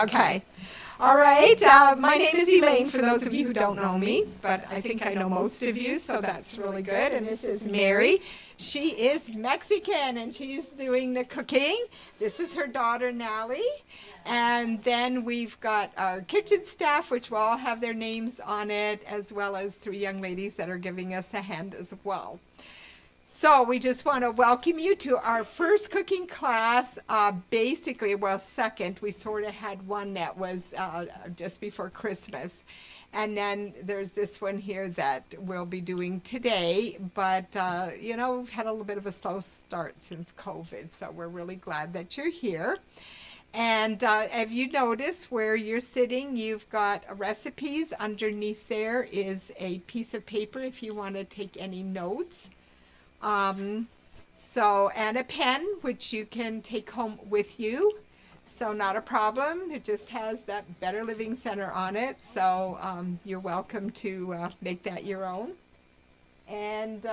Okay. All right. My name is Elaine, for those of you who don't know me, but I think I know most of you, so that's really good. And this is Mary. She is Mexican, and she's doing the cooking. This is her daughter, Nally. And then we've got our kitchen staff, which will all have their names on it, as well as 3 young ladies that are giving us a hand as well. So we just want to welcome you to our first cooking class. Basically, well, second, we sort of had one that was just before Christmas. And then there's this one here that we'll be doing today. But, we've had a little bit of a slow start since COVID. So we're really glad that you're here. And have you noticed where you're sitting, you've got recipes. Underneath there is a piece of paper if you want to take any notes. And a pen, which you can take home with you. So not a problem. It just has that Better Living Center on it. So you're welcome to make that your own. And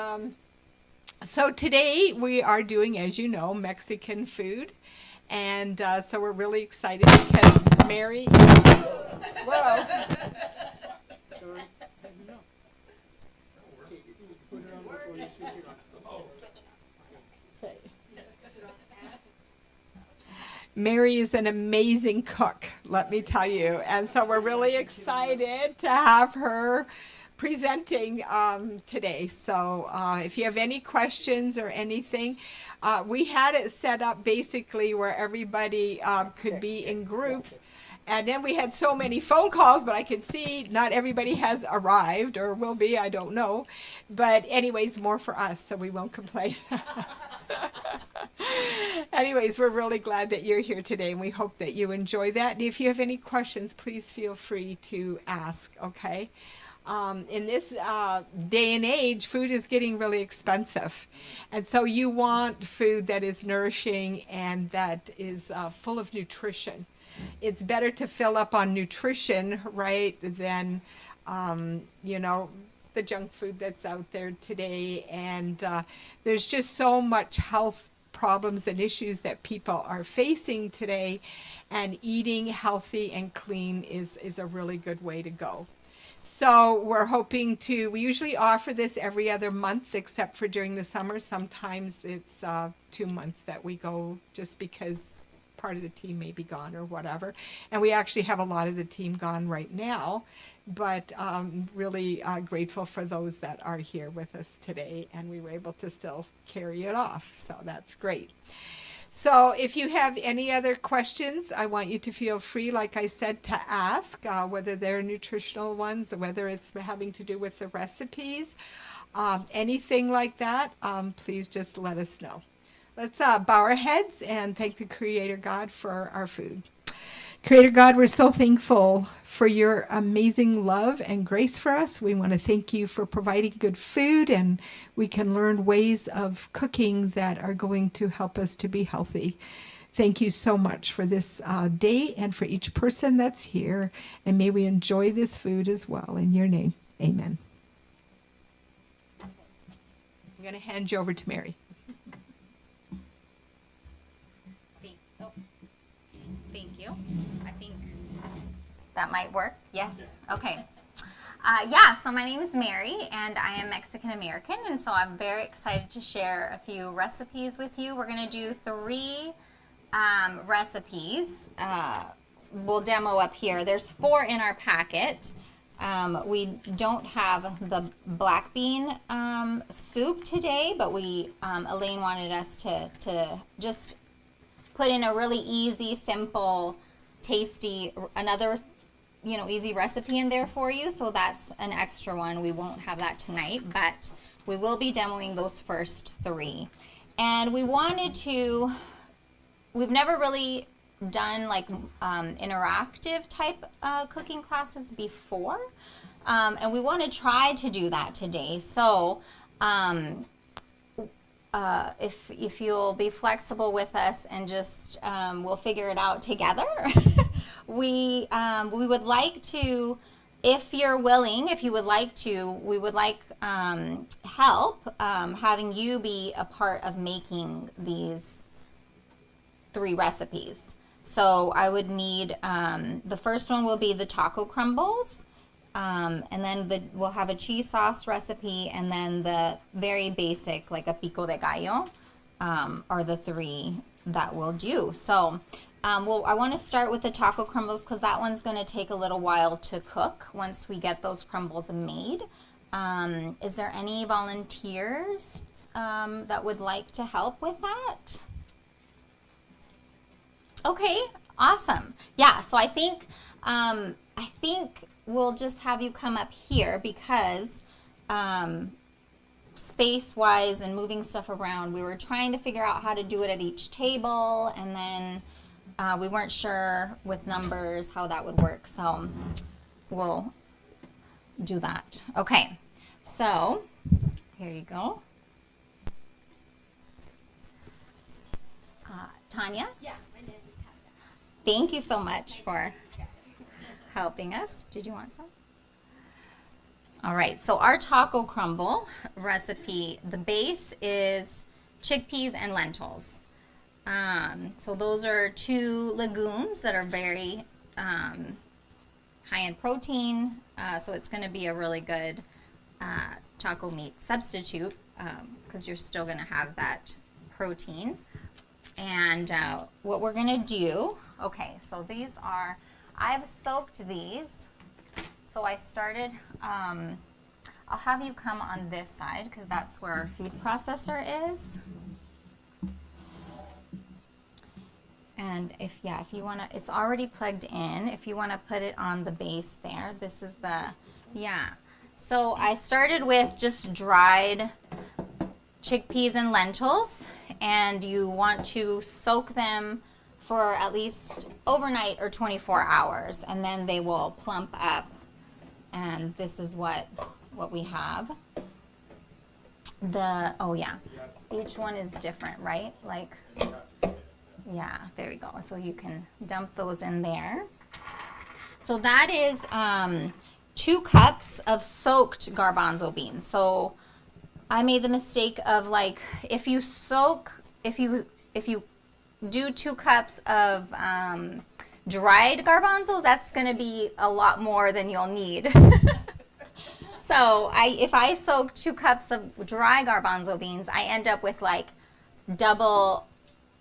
so today we are doing, as you know, Mexican food. And so we're really excited because Mary... Whoa. Sorry. Put it on before you switch it on. Okay. Mary is an amazing cook, let me tell you. And so we're really excited to have her presenting today. So if you have any questions or anything, we had it set up basically where everybody could be in groups. And then we had so many phone calls, but I could see not everybody has arrived or will be, I don't know. But anyways, more for us, so we won't complain. Anyways, we're really glad that you're here today, and we hope that you enjoy that. And if you have any questions, please feel free to ask, okay? In this day and age, food is getting really expensive. And so you want food that is nourishing and that is full of nutrition. It's better to fill up on nutrition, right, than, the junk food that's out there today. And there's just so much health problems and issues that people are facing today. And eating healthy and clean is a really good way to go. So we're hoping we usually offer this every other month except for during the summer. Sometimes it's 2 months that we go just because part of the team may be gone or whatever. And we actually have a lot of the team gone right now, but really grateful for those that are here with us today, and we were able to still carry it off. So that's great. So if you have any other questions, I want you to feel free, like I said, to ask, whether they're nutritional ones, or whether it's having to do with the recipes, anything like that, please just let us know. Let's bow our heads and thank the Creator God for our food. Creator God, we're so thankful for your amazing love and grace for us. We want to thank you for providing good food, and we can learn ways of cooking that are going to help us to be healthy. Thank you so much for this day and for each person that's here, and may we enjoy this food as well. In your name, amen. I'm going to hand you over to Mary. Thank you. I think that might work. Yes. Okay. So my name is Mary, and I am Mexican American, and so I'm very excited to share a few recipes with you. We're going to do 3 recipes. We'll demo up here. There's 4 in our packet. We don't have the black bean soup today, but Elaine wanted us to just put in a really easy, simple, tasty, another, easy recipe in there for you. So that's an extra one. We won't have that tonight, but we will be demoing those first 3. And we've never really done like interactive type cooking classes before. And we want to try to do that today. So, if you'll be flexible with us and just we'll figure it out together. we would like to, if you're willing, if you would like to, we would like help having you be a part of making these 3 recipes. So I would need, the first one will be the taco crumbles. And then we'll have a cheese sauce recipe, and then the very basic, like a pico de gallo, are the three that we'll do. So, well, I want to start with the taco crumbles because that one's going to take a little while to cook once we get those crumbles made. Is there any volunteers that would like to help with that? Okay, awesome. Yeah, so I think we'll just have you come up here because space-wise and moving stuff around, we were trying to figure out how to do it at each table, and then we weren't sure with numbers how that would work, so we'll do that. Okay, so here you go. Tanya? Yeah, my name is Tanya. Thank you so much for helping us. Did you want some? All right, so our taco crumble recipe, the base is chickpeas and lentils. So those are two legumes that are very high in protein. So it's going to be a really good taco meat substitute because you're still going to have that protein. And what we're going to do, okay, so these are, I've soaked these. So I started, I'll have you come on this side because that's where our food processor is. And if you want to, it's already plugged in. If you want to put it on the base there, this is the, yeah. So I started with just dried chickpeas and lentils, and you want to soak them for at least overnight or 24 hours, and then they will plump up. And this is what we have. Oh yeah, each one is different, right? Like, yeah, there we go. So you can dump those in there. So that is 2 cups of soaked garbanzo beans. So I made the mistake of, like, if you do 2 cups of dried garbanzos, that's going to be a lot more than you'll need. So if I soak 2 cups of dry garbanzo beans, I end up with like double,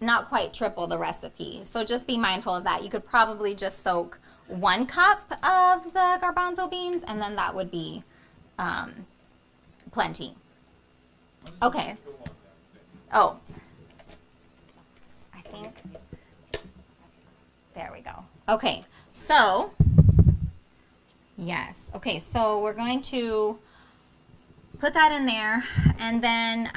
not quite triple the recipe. So just be mindful of that. You could probably just soak 1 cup of the garbanzo beans, and then that would be plenty. Okay. Oh, I think, there we go. Okay, so, yes. Okay, so we're going to put that in there, and then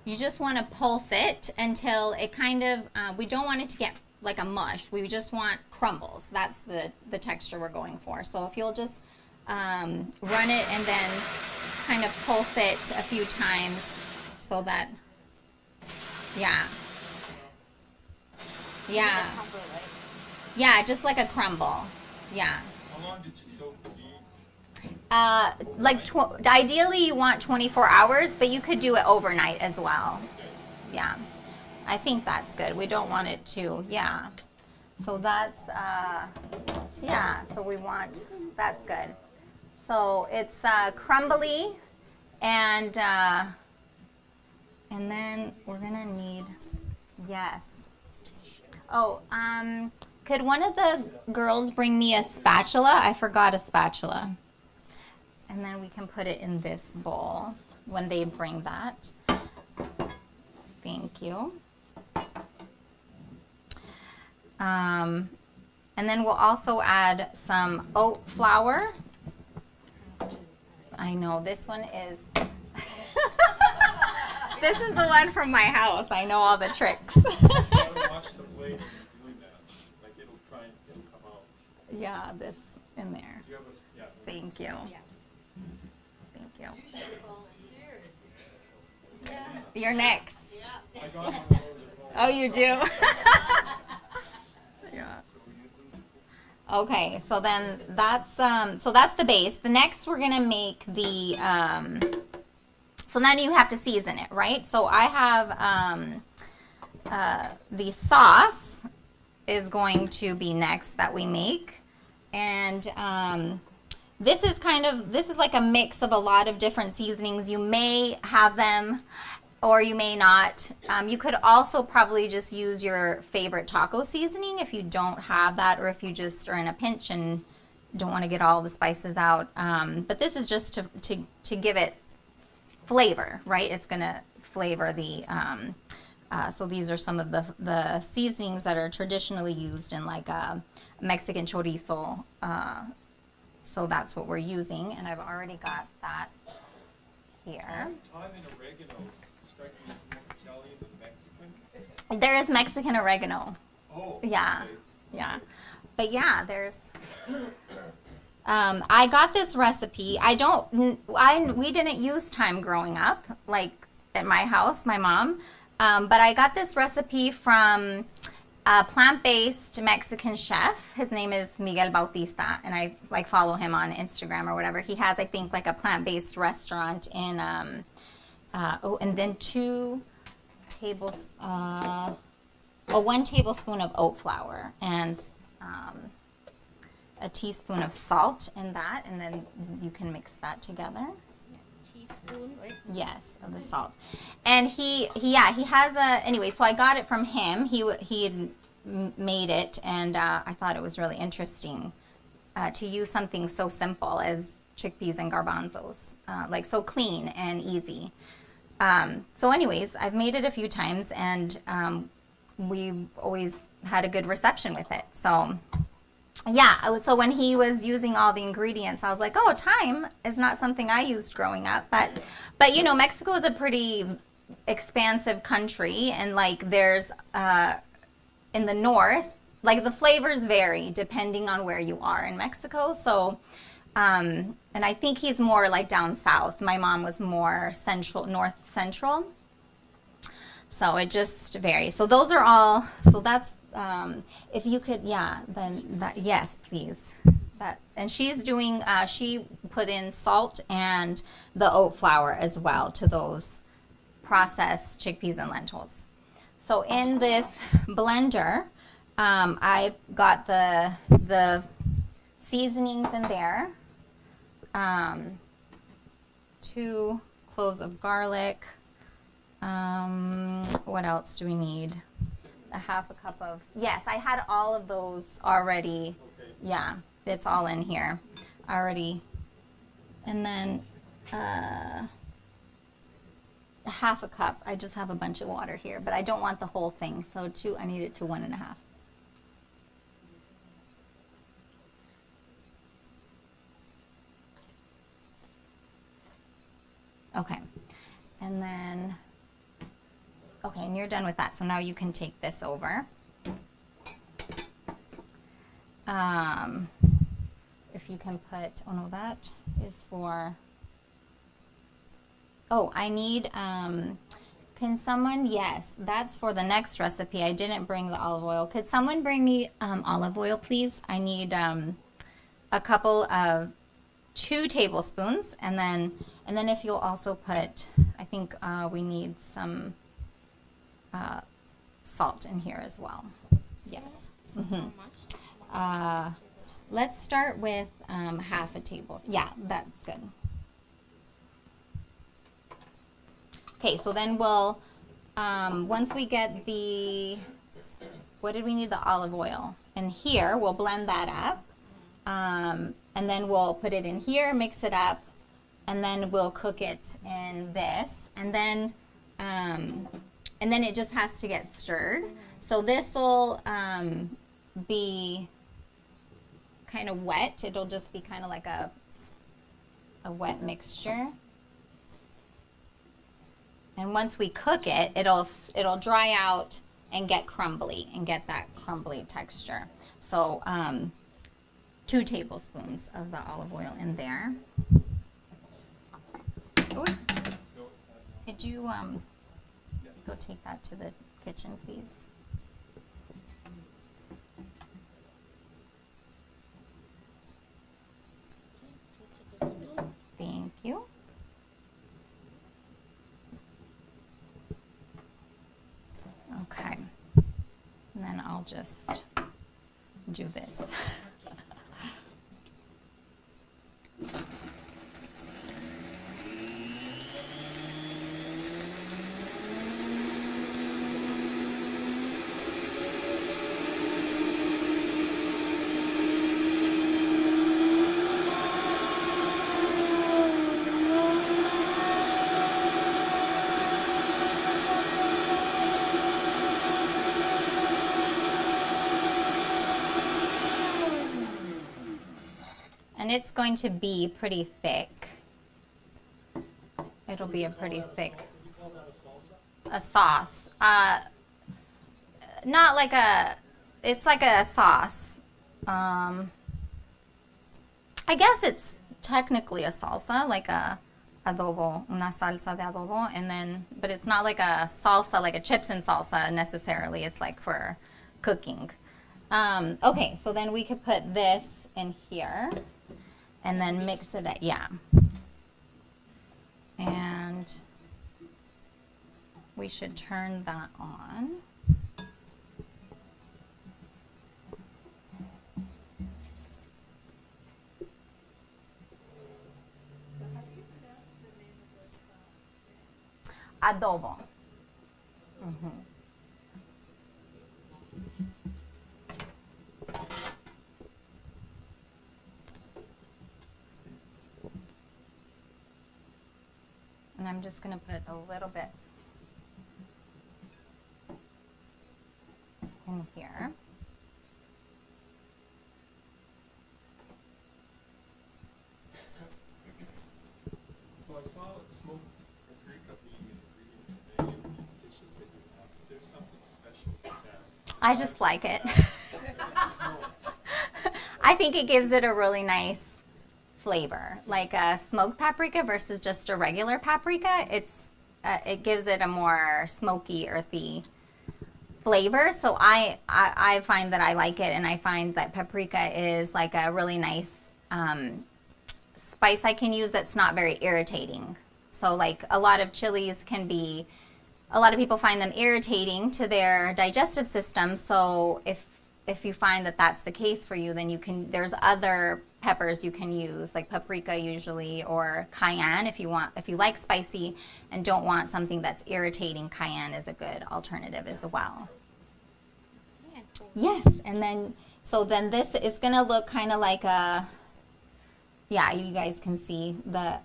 you just want to pulse it until it kind of, we don't want it to get like a mush. We just want crumbles. That's the texture we're going for. So if you'll just run it and then kind of pulse it a few times so that, yeah. Yeah. Yeah, just like a crumble. Yeah. How long did you soak the beans? Like ideally you want 24 hours, but you could do it overnight as well. Yeah. I think that's good. We don't want it to, yeah. So that's, yeah, so we want, that's good. So it's crumbly, and then we're gonna need, yes. Oh, could one of the girls bring me a spatula? I forgot a spatula. And then we can put it in this bowl when they bring that. Thank you. And then we'll also add some oat flour. I know this one is, this is the one from my house. I know all the tricks. You gotta watch the blade when you're doing that. Like it'll come out. Yeah, this in there. Do you have yeah. Thank you. Yes. Thank you. You're next. I got one of those at home. Oh, you do? Yeah. Okay, so then that's the base. The next we're gonna make the so then you have to season it, right? So I have the sauce, is going to be next that we make. And this is like a mix of a lot of different seasonings. You may have them or you may not. You could also probably just use your favorite taco seasoning if you don't have that, or if you just are in a pinch and don't want to get all the spices out. But this is just to give it flavor, right? It's going to flavor the, so these are some of the seasonings that are traditionally used in like a Mexican chorizo. So that's what we're using, and I've already got that here. Thyme and oregano strike me as more Italian than Mexican. There is Mexican oregano. Oh. Yeah, okay. yeah. But yeah, there's... I got this recipe. We didn't use thyme growing up, like at my house, my mom. But I got this recipe from a plant-based Mexican chef. His name is Miguel Bautista, and I like follow him on Instagram or whatever. He has, I think, like a plant-based restaurant in, and then 1 tablespoon of oat flour and a teaspoon of salt in that, and then you can mix that together. Teaspoon, right? Yes, of the salt. And he has anyway, so I got it from him. He had made it, and I thought it was really interesting to use something so simple as chickpeas and garbanzos, like so clean and easy. So anyways, I've made it a few times, and we've always had a good reception with it. So yeah, so when he was using all the ingredients, I was like, oh, thyme is not something I used growing up. But you know, Mexico is a pretty expansive country, and like there's, in the north, like the flavors vary depending on where you are in Mexico. So, and I think he's more like down south. My mom was more north central. So it just varies. So those are all, so that's, if you could, yeah, then that, yes, please. That, and she's doing, she put in salt and the oat flour as well to those processed chickpeas and lentils. So in this blender, I've got the seasonings in there. 2 cloves of garlic. What else do we need? A half a cup of, yes, I had all of those already. Okay. Yeah, it's all in here already. And then half a cup. I just have a bunch of water here, but I don't want the whole thing. So I need it to 1.5. Okay. And then, okay, and you're done with that. So now you can take this over. If you can put, oh no, that is for, oh, I need, can someone, yes, that's for the next recipe. I didn't bring the olive oil. Could someone bring me olive oil, please? I need a couple of 2 tablespoons, and then if you'll also put, I think we need some salt in here as well. Yes. Mm-hmm. Let's start with half a tablespoon. Yeah, that's good. Okay, so then we'll, once we get the, what did we need? The olive oil. And here, we'll blend that up. And then we'll put it in here, mix it up, and then we'll cook it in this. And then it just has to get stirred. So this will be kind of wet. It'll just be kind of like a wet mixture. And once we cook it, it'll dry out and get crumbly and get that crumbly texture. So 2 tablespoons of the olive oil in there. Ooh. Could you go take that to the kitchen, please? Thank you. Okay. And then I'll just do this. And it's going to be pretty thick. It'll be a pretty thick. A sauce. Not like a, it's like a sauce. I guess it's technically a salsa, like a adobo, una salsa de adobo, and then, but it's not like a salsa, like a chips and salsa necessarily. It's like for cooking. Okay, so then we could put this in here. And then mix it up, yeah. And we should turn that on. Adobo. Mm-hmm. And I'm just going to put a little bit in here. So I saw smoked paprika being an ingredient in these dishes that you have. Is there something special with that? I just like it. Smoked. I think it gives it a really nice flavor, like a smoked paprika versus just a regular paprika. It gives it a more smoky, earthy flavor. So I find that I like it, and I find that paprika is like a really nice spice I can use that's not very irritating. So like a lot of chilies can be, a lot of people find them irritating to their digestive system. So if you find that that's the case for you, then you can, there's other peppers you can use, like paprika usually, or cayenne if you like spicy and don't want something that's irritating. Cayenne is a good alternative as well. Yeah, cool. Yes, and then, so then this is gonna look kind of like a, yeah, you guys can see the,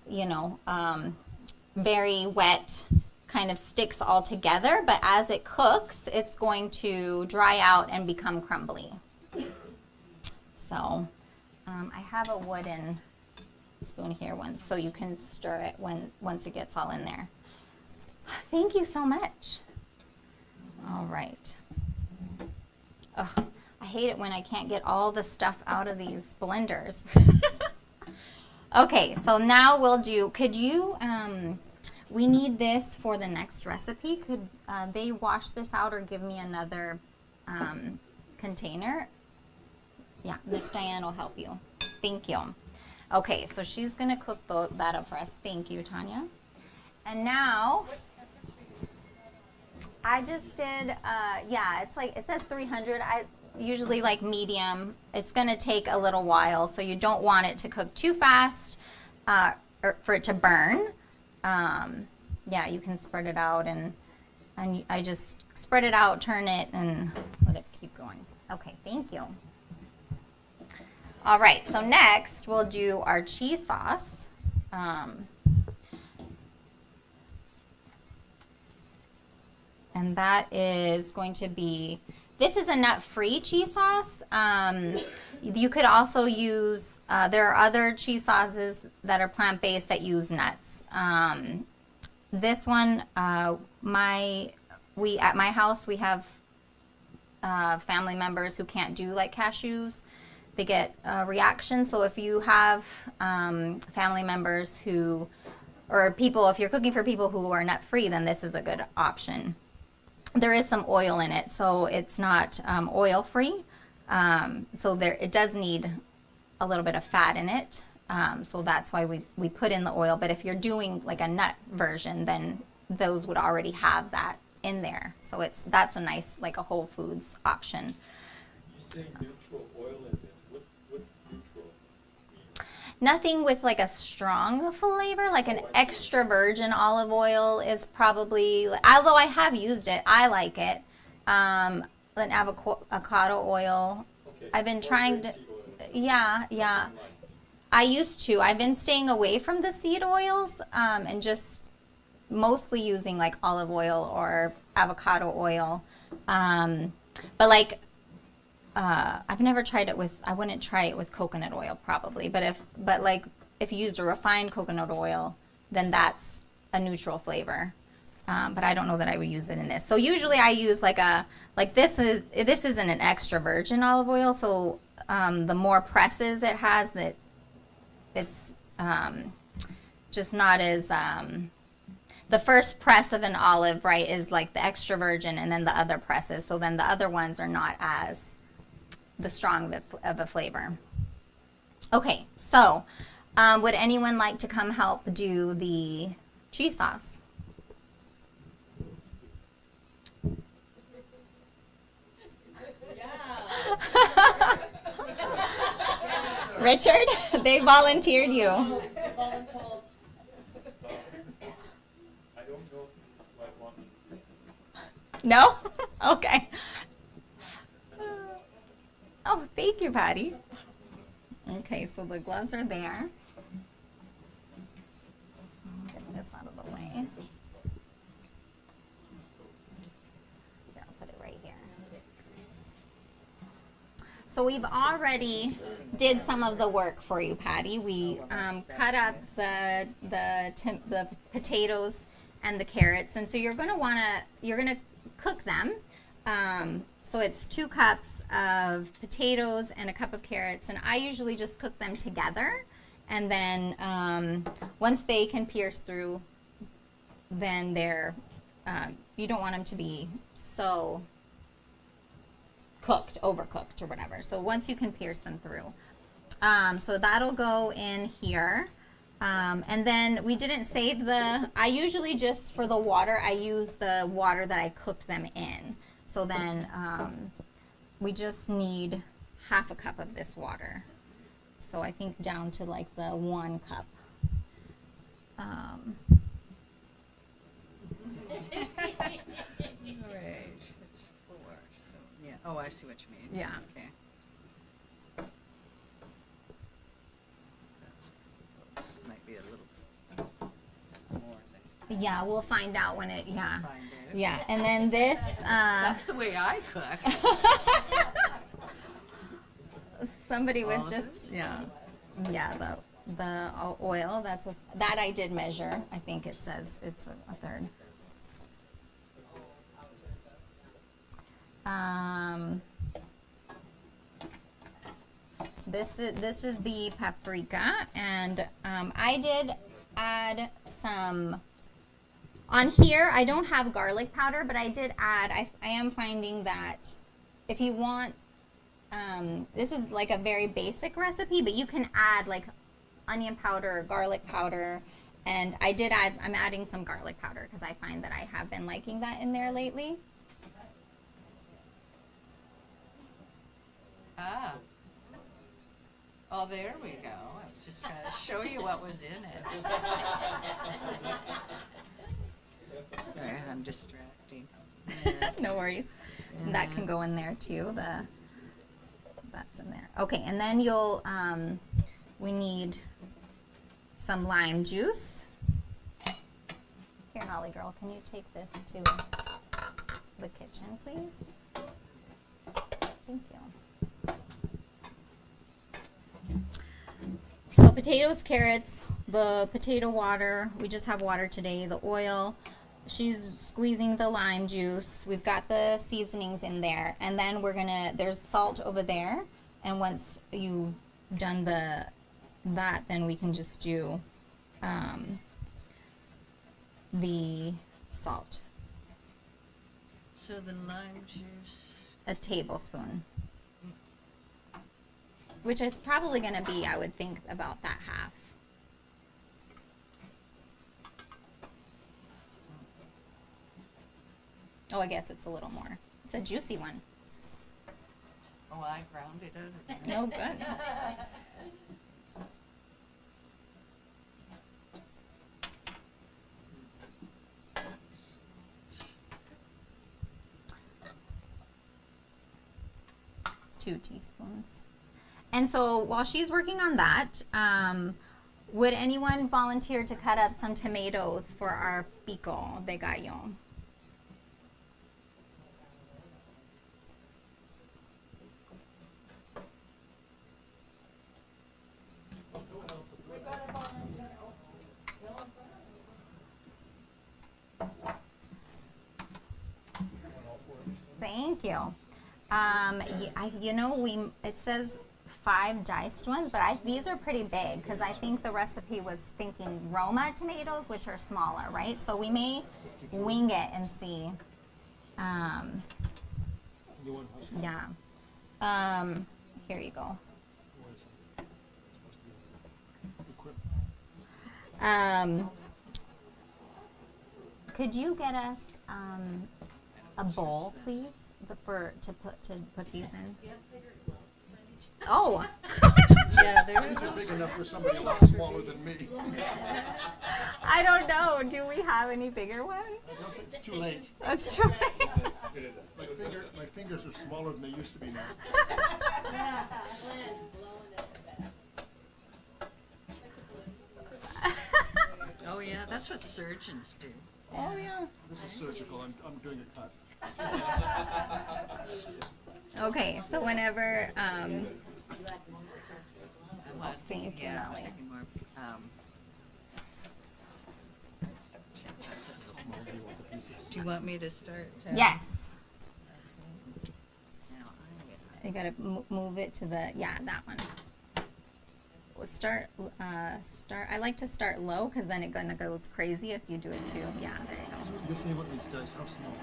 very wet, kind of sticks all together, but as it cooks, it's going to dry out and become crumbly. So I have a wooden spoon here once, so you can stir it once it gets all in there. Thank you so much. All right. Ugh, I hate it when I can't get all the stuff out of these blenders. Okay, so now we'll do, we need this for the next recipe. Could they wash this out or give me another container? Yeah, Miss Diane will help you. Thank you. Okay, so she's gonna cook that up for us. Thank you, Tanya. And now, I just did, yeah, it's like, it says 300. I usually like medium. It's gonna take a little while, so you don't want it to cook too fast or for it to burn. Yeah, you can spread it out, and I just spread it out, turn it, and let it keep going. Okay, thank you. All right, so next we'll do our cheese sauce. And that is going to be, this is a nut-free cheese sauce. You could also use, there are other cheese sauces that are plant-based that use nuts. This one, at my house, we have family members who can't do like cashews. They get a reaction. So if you have family members who, or people, if you're cooking for people who are nut-free, then this is a good option. There is some oil in it, so it's not oil-free. So it does need a little bit of fat in it. So that's why we put in the oil. But if you're doing like a nut version, then those would already have that in there. So that's a nice, like a Whole Foods option. You say neutral oil in this. What's neutral mean? Nothing with like a strong flavor, like an extra virgin olive oil is probably, although I have used it, I like it. An avocado oil. Okay. I've been or trying to, rapeseed oil, yeah. something like- I used to. I've been staying away from the seed oils and just mostly using like olive oil or avocado oil. But like, I've never tried it with, I wouldn't try it with coconut oil probably. But if you used a refined coconut oil, then that's a neutral flavor. But I don't know that I would use it in this. So usually I use this isn't an extra virgin olive oil. So the more presses it has, that it's just not as the first press of an olive, right, is like the extra virgin, and then the other presses. So then the other ones are not as the strong of a flavor. Okay, so would anyone like to come help do the cheese sauce? Richard, they volunteered you. I don't know if I want to. No? Okay. Oh, thank you, Patty. Okay, so the gloves are there. Get this out of the way. Here, I'll put it right here. So we've already did some of the work for you, Patty. We cut up the potatoes and the carrots, and so you're gonna cook them. So it's 2 cups of potatoes and a cup of carrots, and I usually just cook them together. And then once they can pierce through, then they're you don't want them to be so cooked, overcooked or whatever. So once you can pierce them through. So that'll go in here. And then we didn't save I usually just for the water, I use the water that I cooked them in. So then we just need half a cup of this water. So I think down to like the 1 cup. Right, it's 4, so, yeah, oh, I see what you mean. Yeah. Okay. This might be a little more than Yeah, we'll find out when it, yeah. find it. Yeah, and then this, That's the way I cook. somebody was All of just, yeah, the oil, that I did measure. I think it says it's a third. This is the paprika, and I did add some. On here, I don't have garlic powder, but I did add. I am finding that if you want, this is like a very basic recipe, but you can add like onion powder or garlic powder. And I did add. I'm adding some garlic powder because I find that I have been liking that in there lately. Ah. Oh, there we go. I was just trying to show you what was in it. Sorry, I'm distracting. No worries. And that can go in there too. That's in there. Okay, and then we need some lime juice. Here, Nolly girl, can you take this to the kitchen, please? Thank you. So potatoes, carrots, the potato water. We just have water today. The oil. She's squeezing the lime juice. We've got the seasonings in there. And then there's salt over there. And once you've done that, then we can just do the salt. So the lime juice. A tablespoon. Which is probably going to be, I would think, about that half. Oh, I guess it's a little more. It's a juicy one. Oh, I ground it out. Oh, good. Two teaspoons. And so while she's working on that, would anyone volunteer to cut up some tomatoes for our pico de gallo? Thank you. It says 5 diced ones, but these are pretty big because I think the recipe was thinking Roma tomatoes, which are smaller, right? So we may wing it and see. Yeah. Here you go. Could you get us a bowl, please, to put these in? Oh. Yeah, there is. They're big enough for somebody a lot smaller than me. I don't know. Do we have any bigger ones? I don't think it's too late. That's true. My fingers are smaller than they used to be now. Oh, yeah, that's what surgeons do. Oh yeah. This is surgical. I'm doing a cut. Okay, so whenever I was Thank you, yeah, I was Nellie. thinking more, do you want me to start? yes, Now, you gotta move it to that one. We'll start. I like to start low because then it gonna goes crazy if you do it too. Yeah, there you This is what these dice, how small?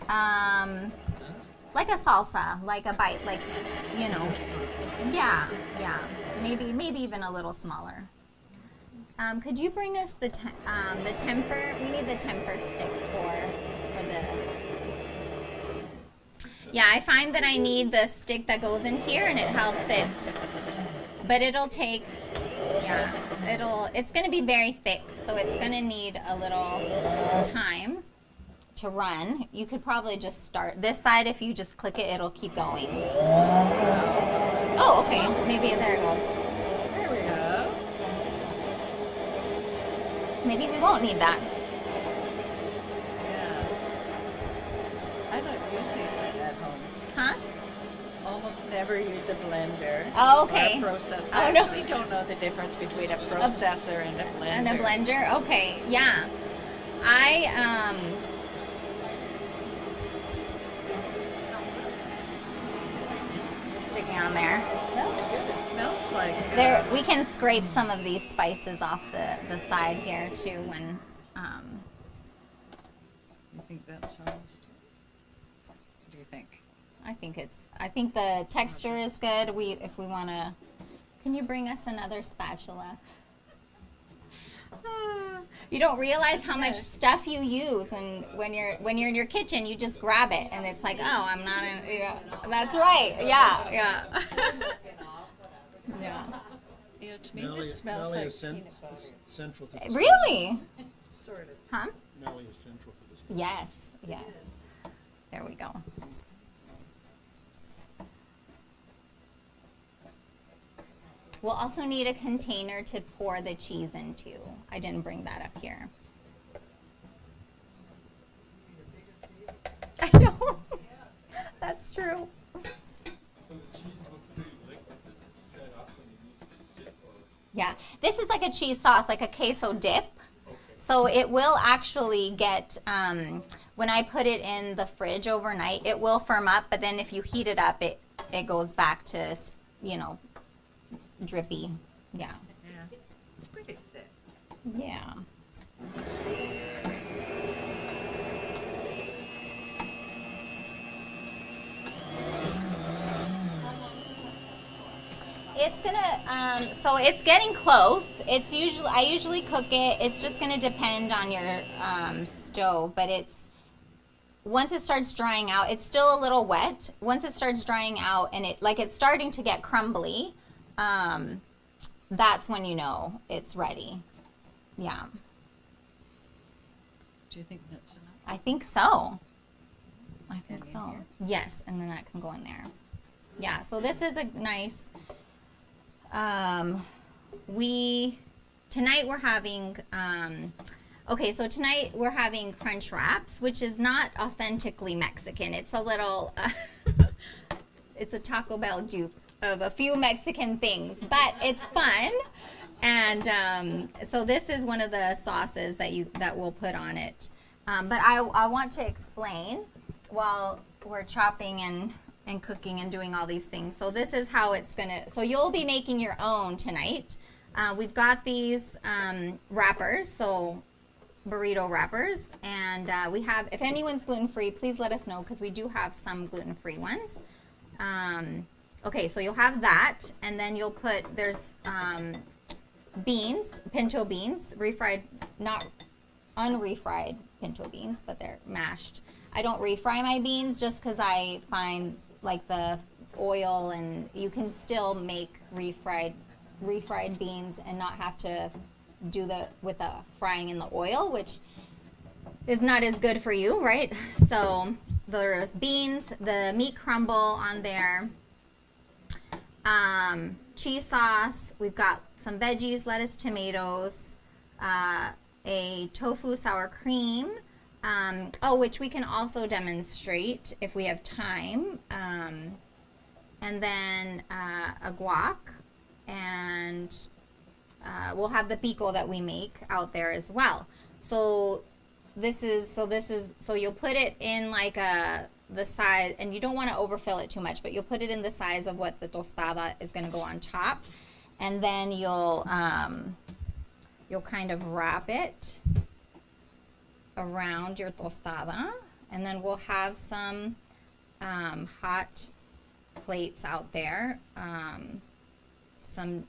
go. Like a salsa, like a bite, like yeah. Maybe even a little smaller. Could you bring us the temper? We need the temper stick for the. Yeah, I find that I need the stick that goes in here, and it helps it. But it'll take. Yeah, it's going to be very thick, so it's going to need a little time to run. You could probably just start this side. If you just click it, it'll keep going. Oh, okay. Maybe there it goes. There we go. Maybe we won't need that. Yeah. I don't use these at home. Huh? Almost never use a blender. Oh, okay. Or a processor. Oh, I no. actually don't know the difference between a processor and a blender. And a blender? Okay, yeah. I, sticking on there. It smells good. It smells like. There, we can scrape some of these spices off the side here too when, You think that smells too? What do you think? I think the texture is good. If we want to, can you bring us another spatula? You don't realize how much stuff you use, and when you're in your kitchen, you just grab it, and it's like, oh, I'm not in. Yeah, that's right. Yeah. Yeah. You know, to me, this smells Nellie like is peanut butter. central to this. Really? Sort of. Huh? Nellie is central to this. Yes. There we go. We'll also need a container to pour the cheese into. I didn't bring that up here. I know. That's true. So the cheese looks pretty liquid. Does it set up when you need it to sit, or? Yeah. This is like a cheese sauce, like a queso dip. So it will actually get, when I put it in the fridge overnight, it will firm up, but then if you heat it up, it goes back to, drippy. Yeah. Yeah. It's pretty thick. Yeah. It's gonna, so it's getting close. I usually cook it. It's just gonna depend on your stove, but once it starts drying out, it's still a little wet. Once it starts drying out and it's starting to get crumbly, that's when you know it's ready. Yeah, Do you think that's enough? I think so. I think And in so. here? Yes, and then that can go in there. Yeah, so this is a nice, tonight we're having, tonight we're having crunch wraps, which is not authentically Mexican. It's a little, it's a Taco Bell dupe of a few Mexican things, but it's fun. And so this is one of the sauces that we'll put on it. But I want to explain while we're chopping and cooking and doing all these things. So this is how it's gonna. So you'll be making your own tonight. We've got these wrappers, so burrito wrappers, and we have. If anyone's gluten free, please let us know because we do have some gluten free ones. Okay, so you'll have that, and then you'll put there's beans, pinto beans, refried, not unrefried pinto beans, but they're mashed. I don't refry my beans just because I find like the oil, and you can still make refried beans and not have to do with the frying in the oil, which is not as good for you, right? So there's beans, the meat crumble on there, cheese sauce. We've got some veggies, lettuce, tomatoes, a tofu sour cream, which we can also demonstrate if we have time, and then a guac, and we'll have the pico that we make out there as well. So you'll put it in like the size, and you don't want to overfill it too much, but you'll put it in the size of what the tostada is going to go on top, and then you'll kind of wrap it around your tostada, and then we'll have some hot plates out there, some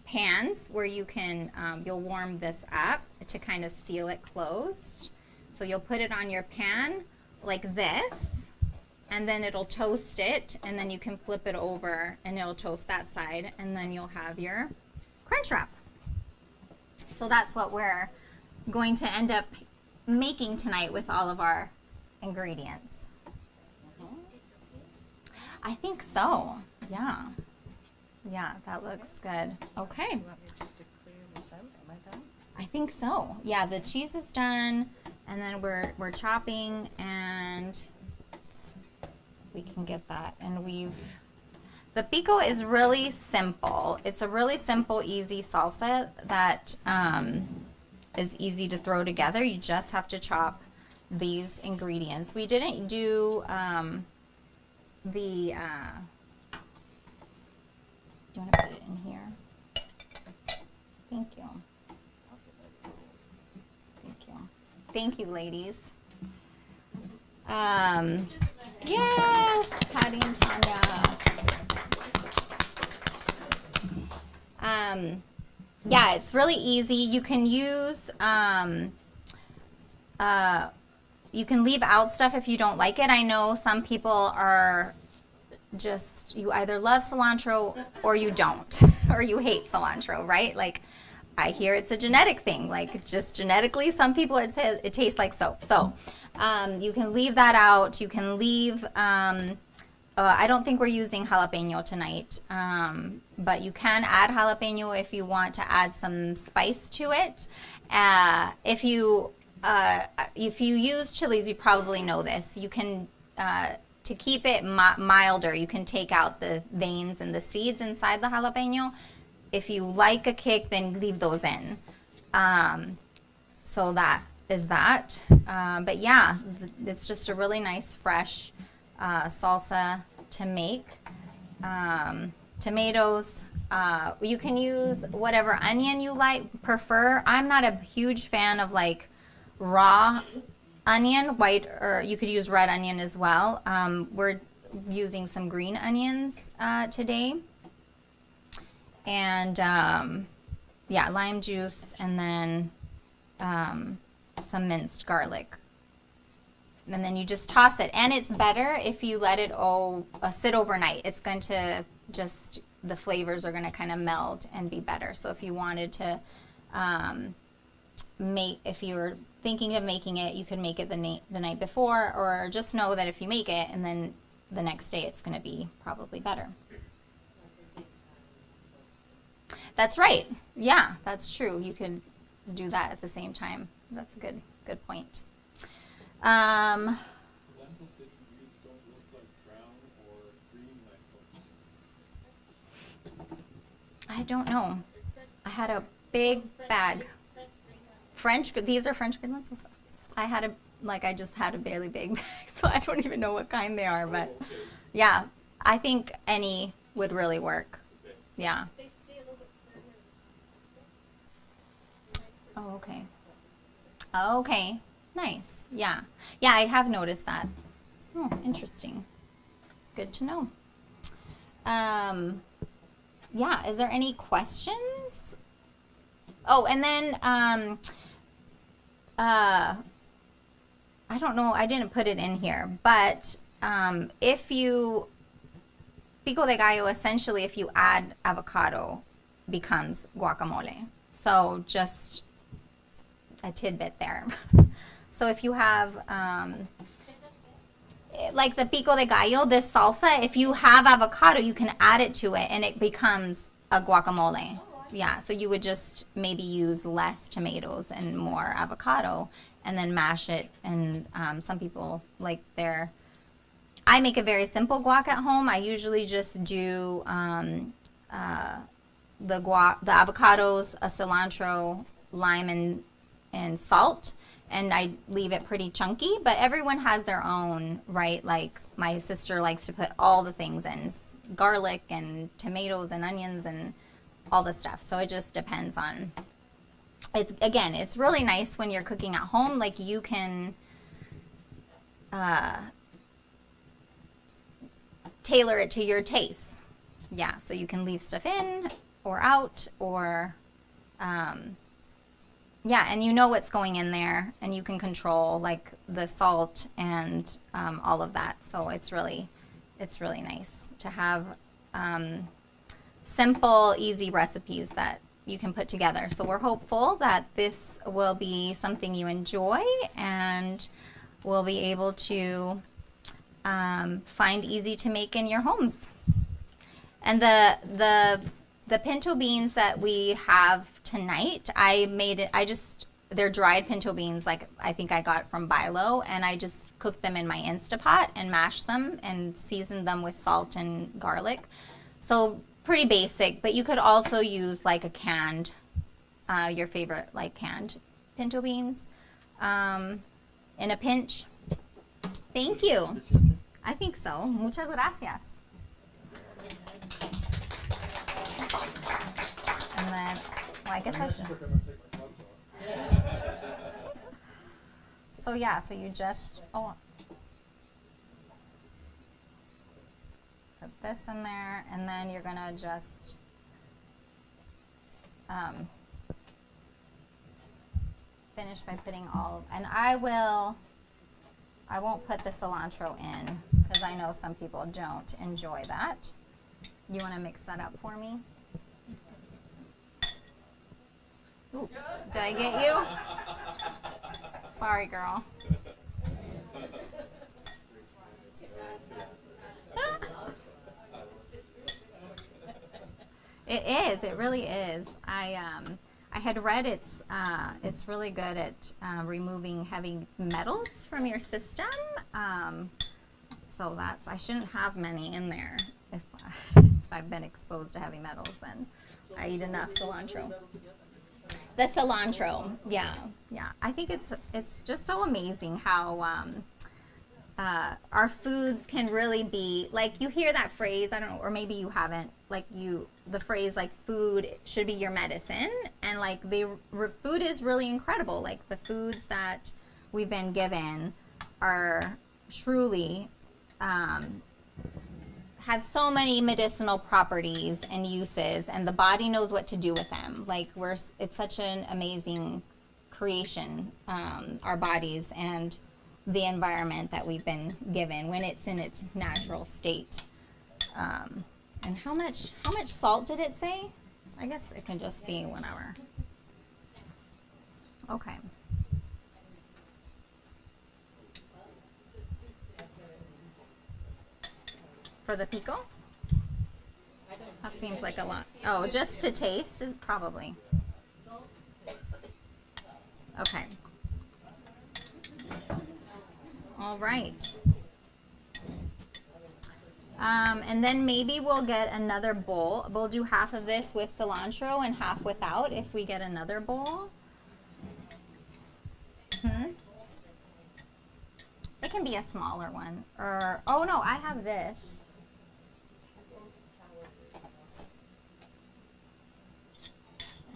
pans where you can you'll warm this up to kind of seal it closed. So you'll put it on your pan like this, and then it'll toast it, and then you can flip it over and it'll toast that side, and then you'll have your crunch wrap. So that's what we're going to end up making tonight with all of our ingredients. I think so. Yeah. Yeah, that looks good. Okay. You want me just to clear this out? Am I done? I think so. Yeah, the cheese is done, and then we're chopping, and we can get that. And the pico is really simple. It's a really simple, easy salsa that is easy to throw together. You just have to chop these ingredients. We didn't do do you want to put it in here? Thank you. Thank you. Thank you, ladies. Yes, Patty and Tanya. Yeah, it's really easy. You can use, you can leave out stuff if you don't like it. I know some people are just, you either love cilantro or you don't, or you hate cilantro, right? Like, I hear it's a genetic thing. Like, just genetically, some people it tastes like soap. So, you can leave that out. You can leave, I don't think we're using jalapeno tonight, but you can add jalapeno if you want to add some spice to it. If you use chilies, you probably know this. You can, to keep it milder, you can take out the veins and the seeds inside the jalapeno. If you like a kick, then leave those in. So that is that. But yeah, it's just a really nice, fresh salsa to make. Tomatoes. You can use whatever onion you prefer. I'm not a huge fan of like raw onion, white, or you could use red onion as well. We're using some green onions today. And yeah, lime juice, and then some minced garlic. And then you just toss it. And it's better if you let it sit overnight. It's going to just, the flavors are going to kind of meld and be better. So if you wanted to if you were thinking of making it, you could make it the night before, or just know that if you make it and then the next day it's going to be probably better. That's right. Yeah, that's true. You could do that at the same time. That's a good point. The lentils that you use don't look like brown or green lentils. I don't know. I had a big bag. These are French green lentils. I just had a barely big bag, so I don't even know what kind they are, but yeah, I think any would really work. Yeah. Oh, okay. Okay. Nice. Yeah. Yeah, I have noticed that. Oh, interesting. Good to know. Yeah, is there any questions? Oh, and then I don't know, I didn't put it in here, but if you pico de gallo, essentially if you add avocado, becomes guacamole. So just a tidbit there. So if you have like the pico de gallo, this salsa, if you have avocado, you can add it to it and it becomes a guacamole. Yeah, so you would just maybe use less tomatoes and more avocado and then mash it. And some people like I make a very simple guac at home. I usually just do the avocados, a cilantro, lime, and salt. And I leave it pretty chunky, but everyone has their own, right? Like my sister likes to put all the things in, garlic and tomatoes and onions and all the stuff. So it just depends on, it's really nice when you're cooking at home. Like you can tailor it to your taste. Yeah, so you can leave stuff in or out or, yeah, and you know what's going in there, and you can control like the salt and all of that. So it's really nice to have simple, easy recipes that you can put together. So we're hopeful that this will be something you enjoy and will be able to find easy to make in your homes. And the pinto beans that we have tonight, they're dried pinto beans, like I think I got from Bilo, and I just cooked them in my Instapot and mashed them and seasoned them with salt and garlic. So pretty basic, but you could also use like a canned, your favorite like canned pinto beans in a pinch. Thank you. I think so. Muchas gracias. And then, well, I guess I should. So yeah, so you just, put this in there, and then you're gonna just finish by putting and I won't put the cilantro in because I know some people don't enjoy that. You want to mix that up for me? Ooh, did I get you? Sorry, girl. It is. It really is. I had read it's really good at removing heavy metals from your system. So I shouldn't have many in there. If I've been exposed to heavy metals, then I eat enough cilantro. The cilantro, yeah. I think it's just so amazing how our foods can really be, like, you hear that phrase, I don't know, or maybe you haven't, like the phrase like food should be your medicine, and like food is really incredible. Like the foods that we've been given are truly have so many medicinal properties and uses, and the body knows what to do with them. Like it's such an amazing creation, our bodies, and the environment that we've been given when it's in its natural state. And how much salt did it say? I guess it can just be whatever. Okay. For the pico? That seems like a lot. Oh, just to taste is probably. Okay. All right. And then maybe we'll get another bowl. We'll do half of this with cilantro and half without if we get another bowl. It can be a smaller one. Or, oh no, I have this.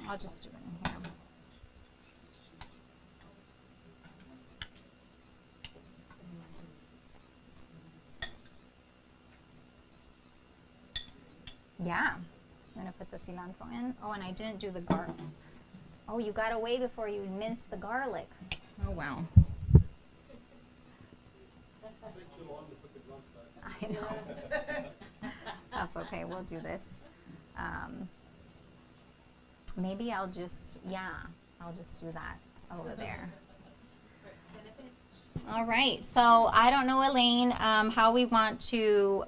I'll just do it in here. Yeah, I'm gonna put the cilantro in. Oh, and I didn't do the garlic. Oh, you gotta wait before you mince the garlic. Oh, wow. I know. That's okay, we'll do this. Maybe I'll just do that over there. All right, so I don't know, Elaine, how we want to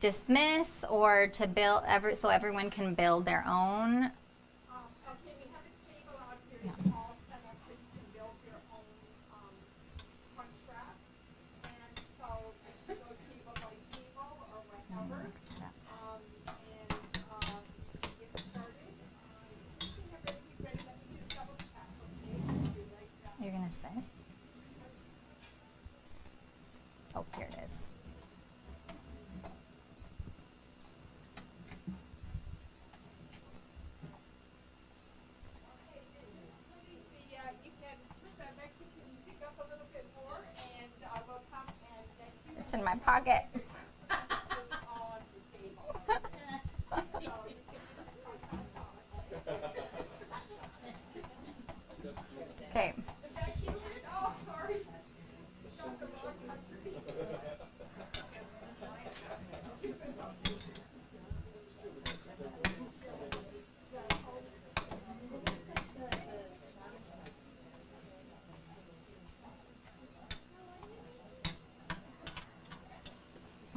dismiss or to build so everyone can build their own. Okay, we have a table out here that's all set up so you can build your own crunch wrap. And so you can go table by table or whatever. And get started. I think we have everything ready. Let me just double check, okay? Be right back. You're gonna sit? Oh, here it is. You can put the Mexican music up a little bit more, and we'll come and get you It's in my pocket. on the table. So you can Okay. Is that cute? Oh, sorry. Shot the wrong country.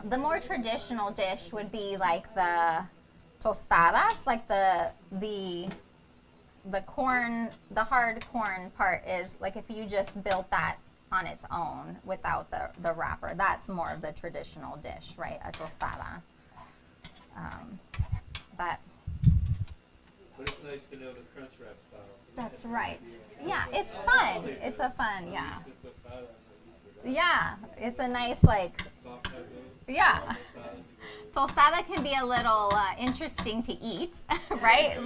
The more traditional dish would be like the tostadas, like the corn, the hard corn part is like if you just built that on its own without the wrapper. That's more of the traditional dish, right? A tostada. But it's nice to know the crunch wrap style. that's right. Yeah, it's fun. It's a fun, yeah. Yeah, it's a nice like, yeah. Tostada can be a little interesting to eat, right?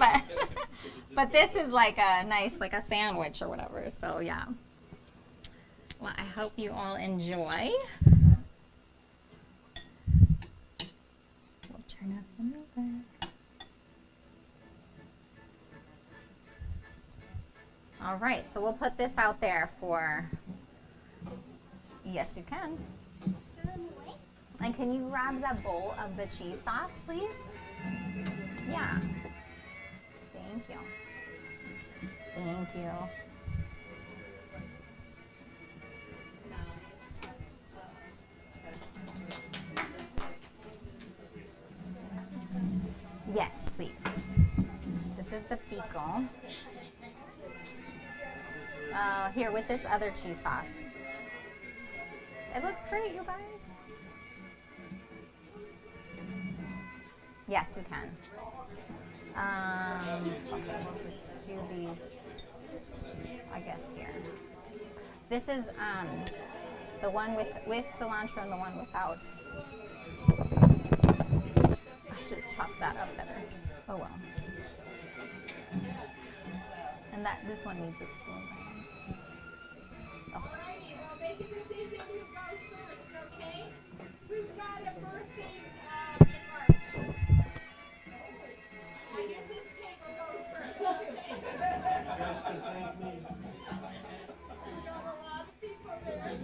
But this is like a nice, like a sandwich or whatever. So yeah. Well, I hope you all enjoy. We'll turn up the music. All right, so we'll put this out there for. Yes, you can. And can you grab that bowl of the cheese sauce, please? Yeah. Thank you. Thank you. Yes, please. This is the pico. Here, with this other cheese sauce. It looks great, you guys. Yes, you can. Okay, we'll just do these, I guess, here. This is the one with cilantro and the one without. I should have chopped that up better. Oh well. And this one needs a spoon. Oh. Alrighty, we'll make a decision who goes first, okay? Who's got a birthday in March? I guess this table goes first, okay? You guys can thank me. We got a lot of people there.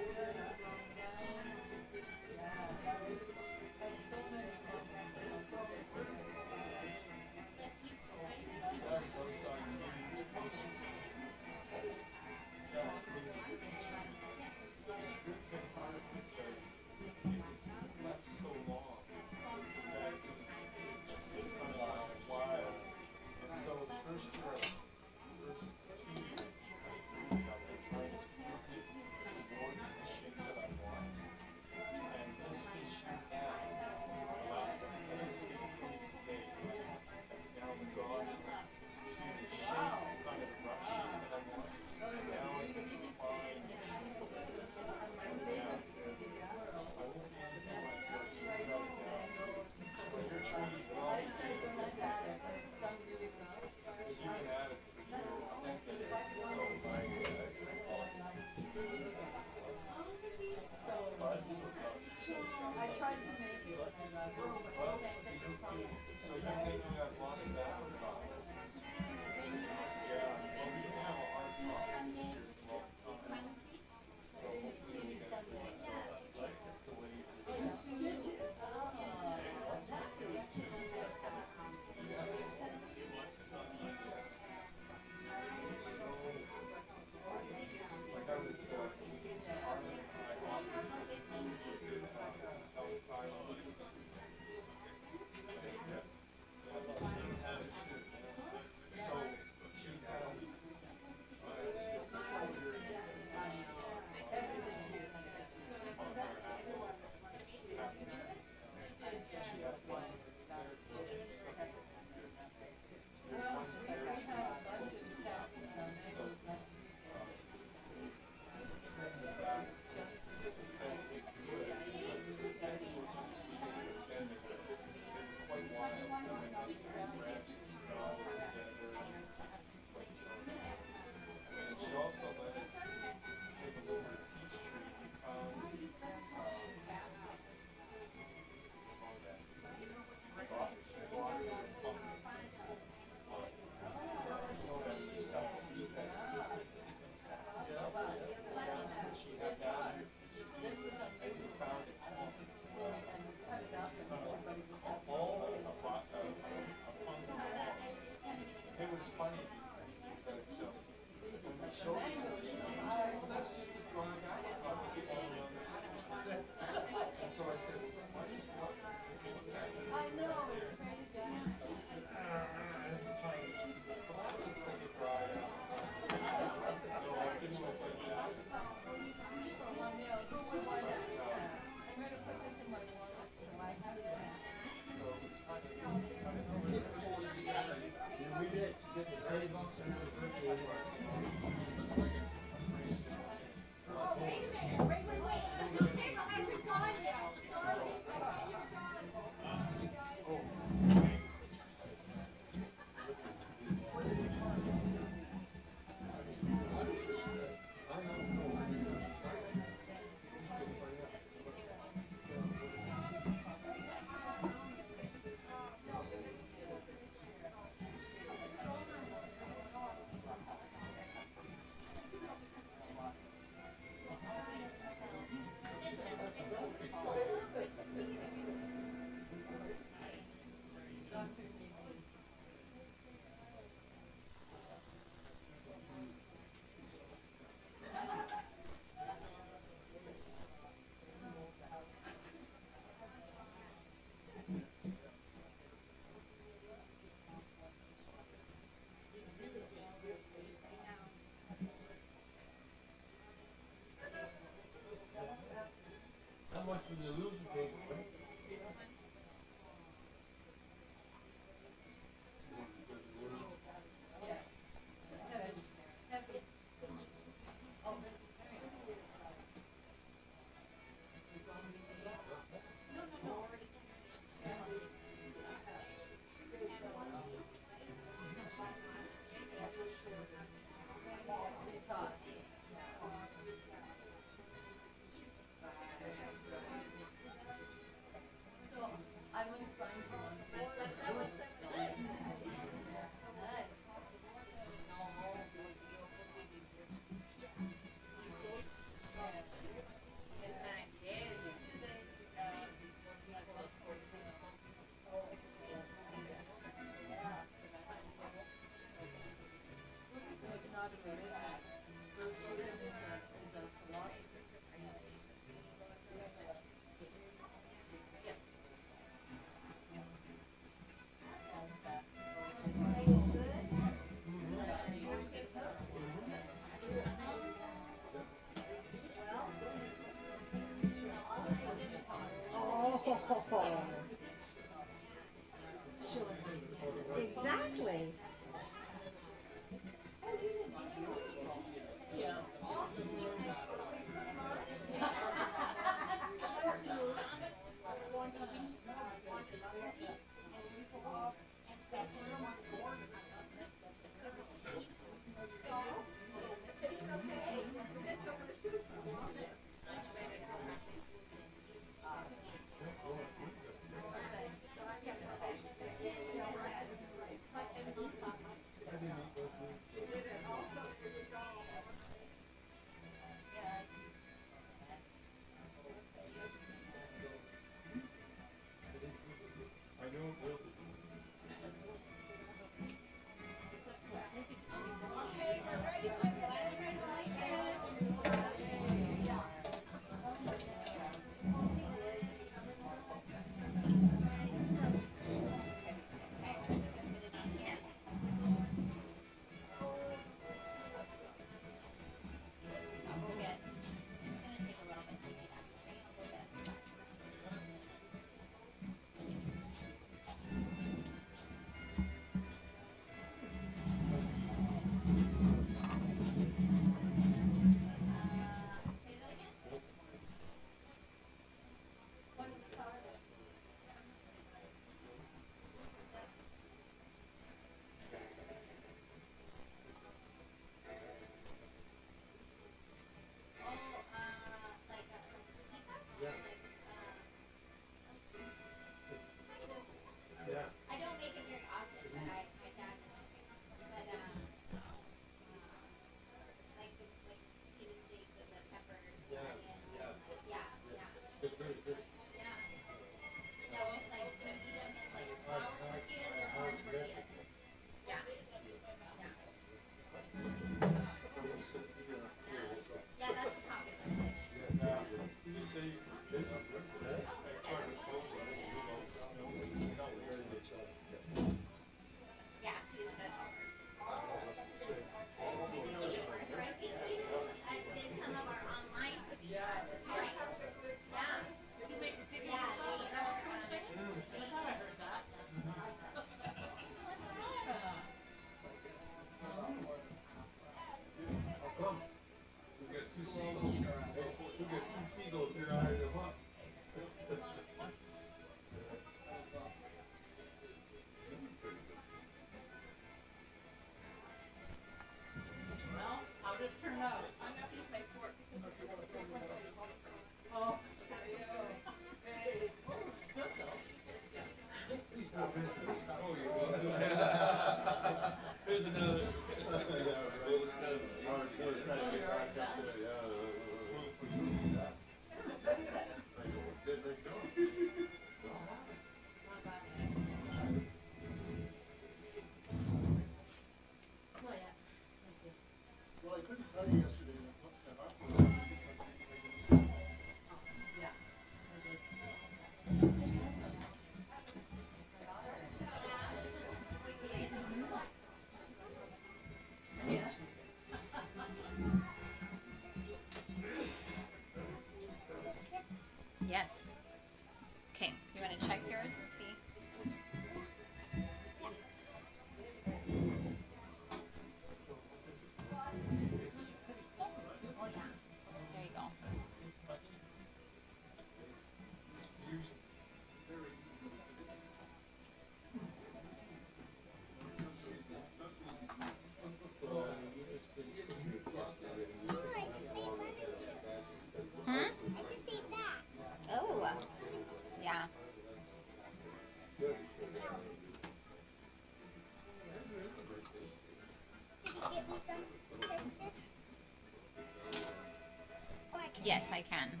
Yes, I can.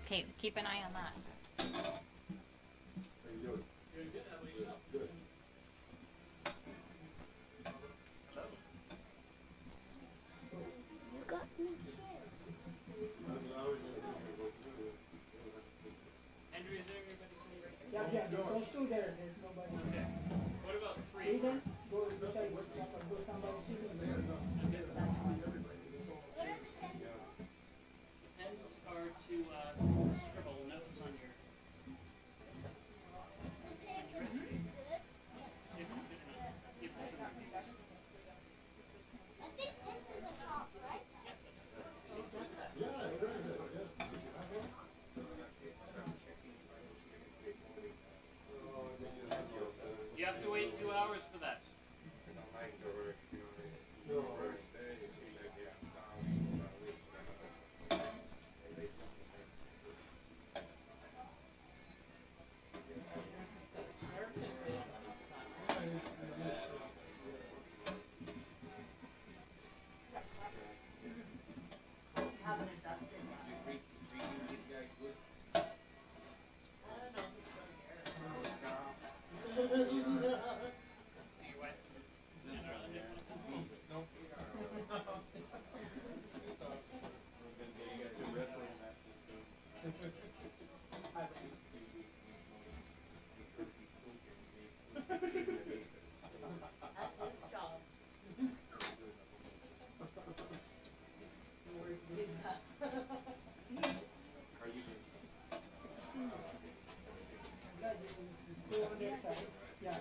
Okay, keep an eye on that. Andrew, is there everybody sitting right Yeah, yeah, those two there, there's nobody. there? What about 3 and 4? Aiden, go beside, go somebody sitting there. That's fine. Pens are to scribble notes on your wrist. If it's good enough. Give us some reviews. You have to wait 2 hours for that. Do your wife? Go on that side, yeah.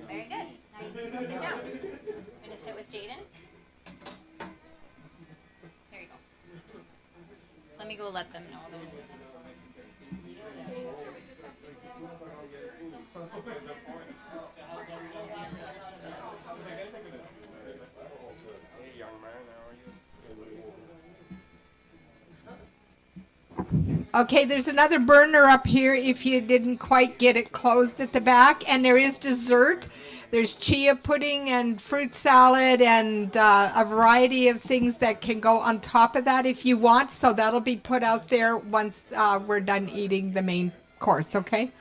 Very good. Now you can go sit down. I'm gonna sit with Jaden. Here you go. Let me go let them know there's. Okay, there's another burner up here if you didn't quite get it closed at the back. And there is dessert. There's chia pudding and fruit salad and a variety of things that can go on top of that if you want. So that'll be put out there once we're done eating the main course, okay?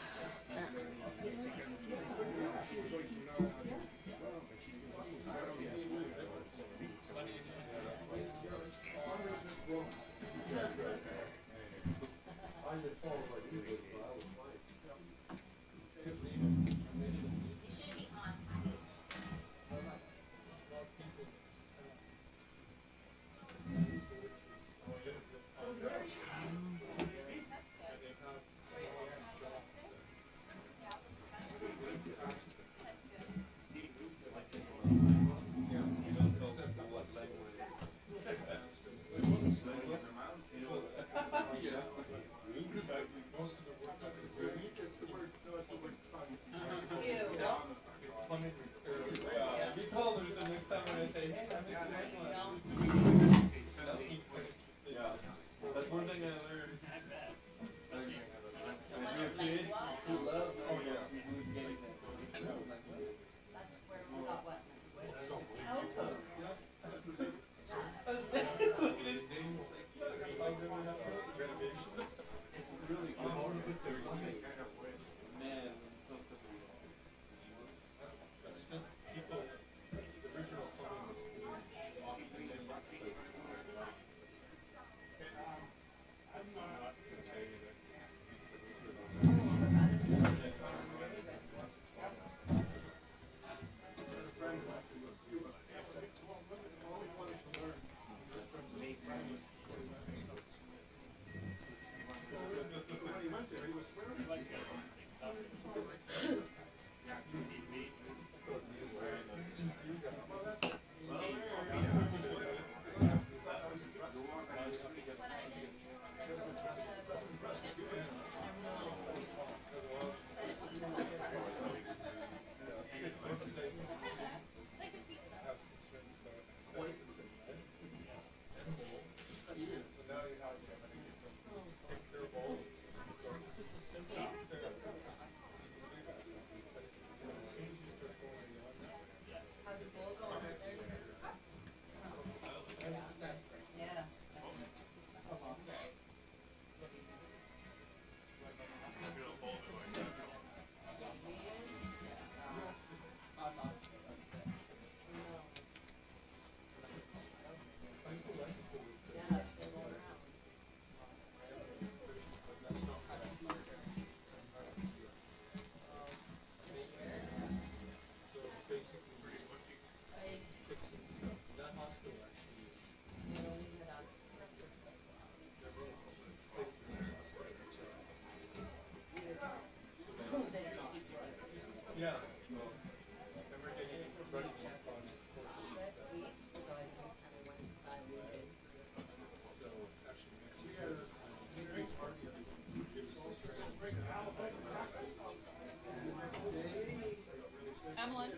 Emily?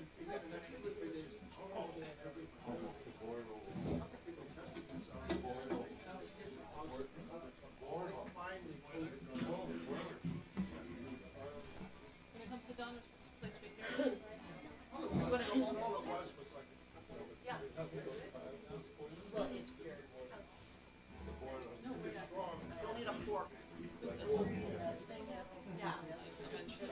When it comes to Donna's place right there. You wanna go home? Yeah. You'll need a fork with this. Yeah. Eventually.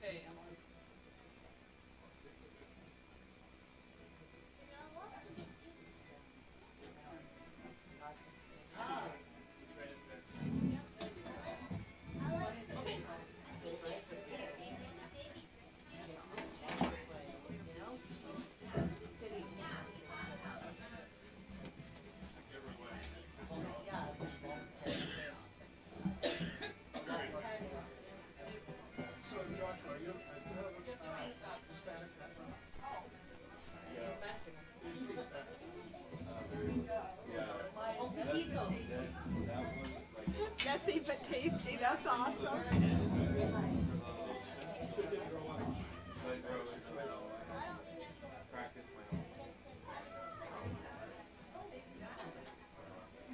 Hey, Emily. So Joshua, are you Hispanic background? Messy but tasty. That's awesome.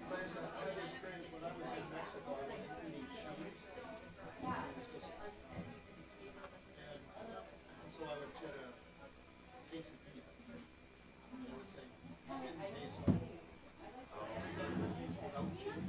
Like I said, I had experience when I was in Mexico, I was eating cheese. And so I would get a quesadilla. And it would say, sin queso. Means without cheese.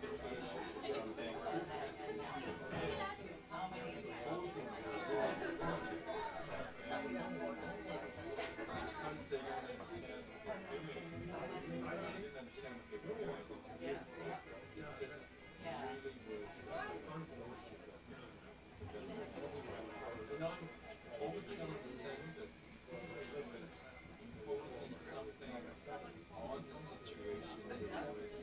vacations from Vancouver. Because they don't understand what they're doing, I didn't understand what they were doing. It just really was unfortunate. Not overcome the sense that it was imposing something on the situation that was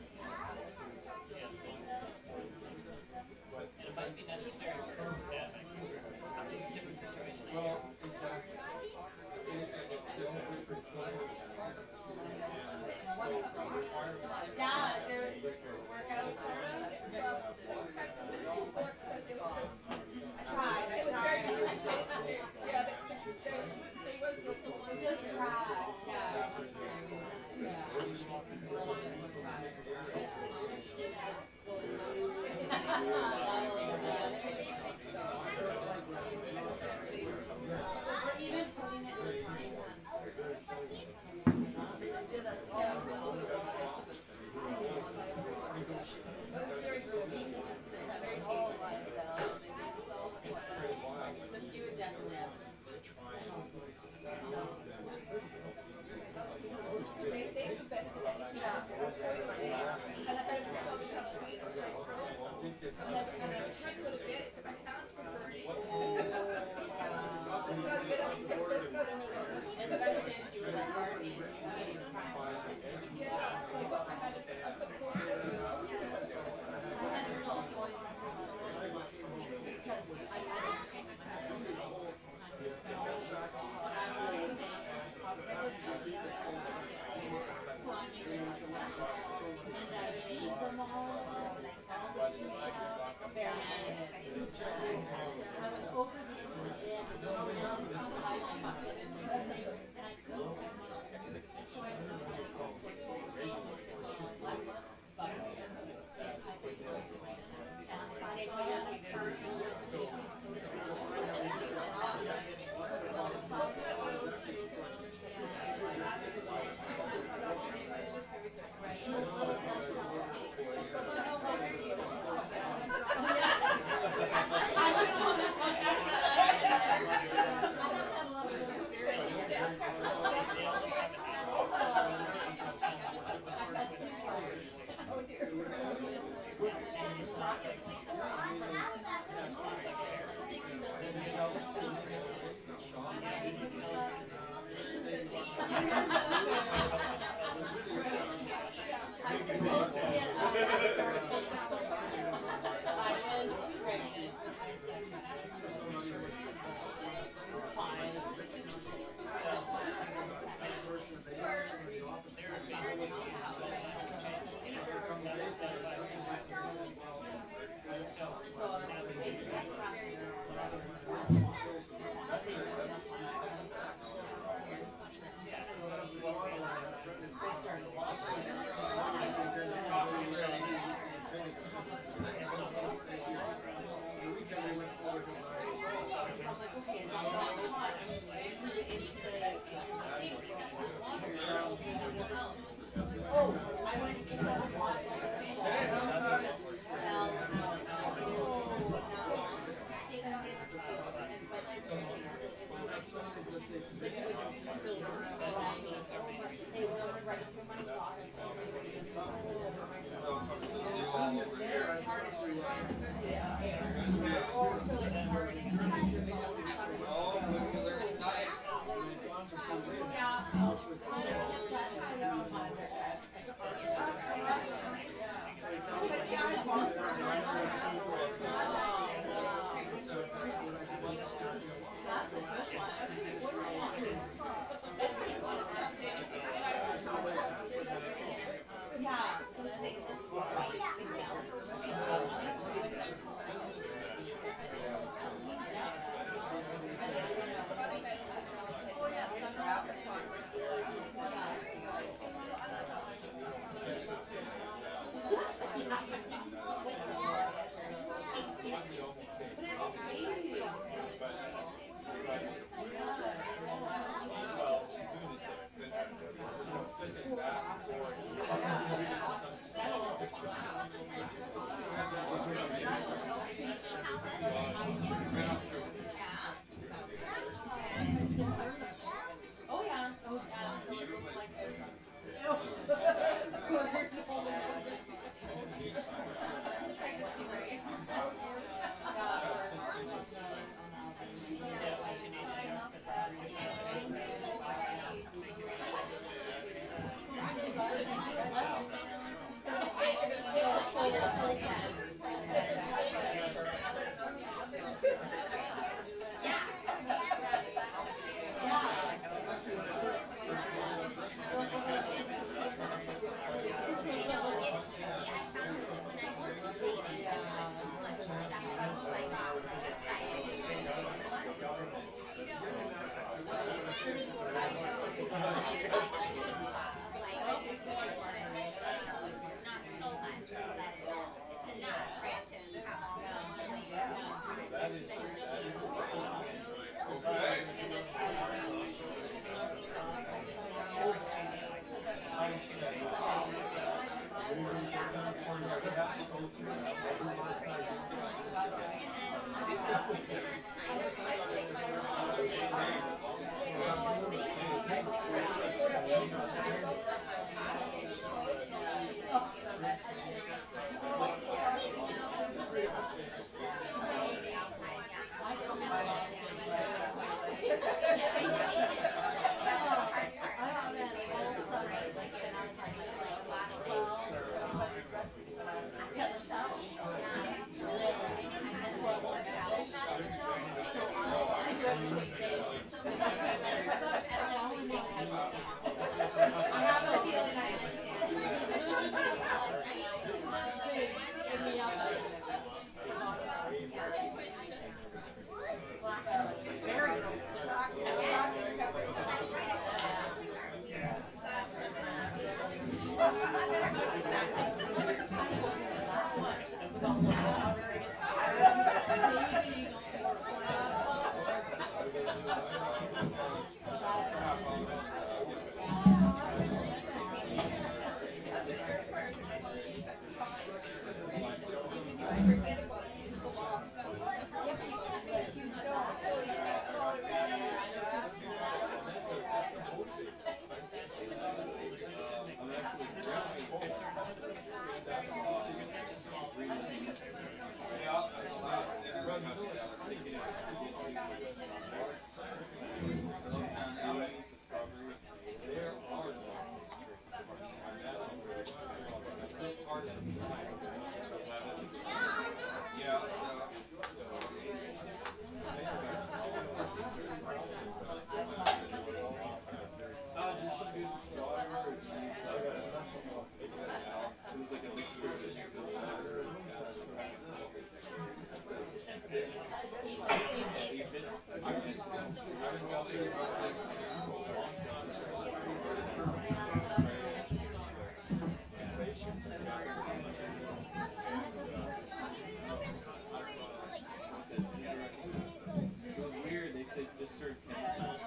It was weird. They said just serve chemicals.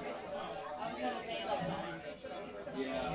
Yeah. Yeah.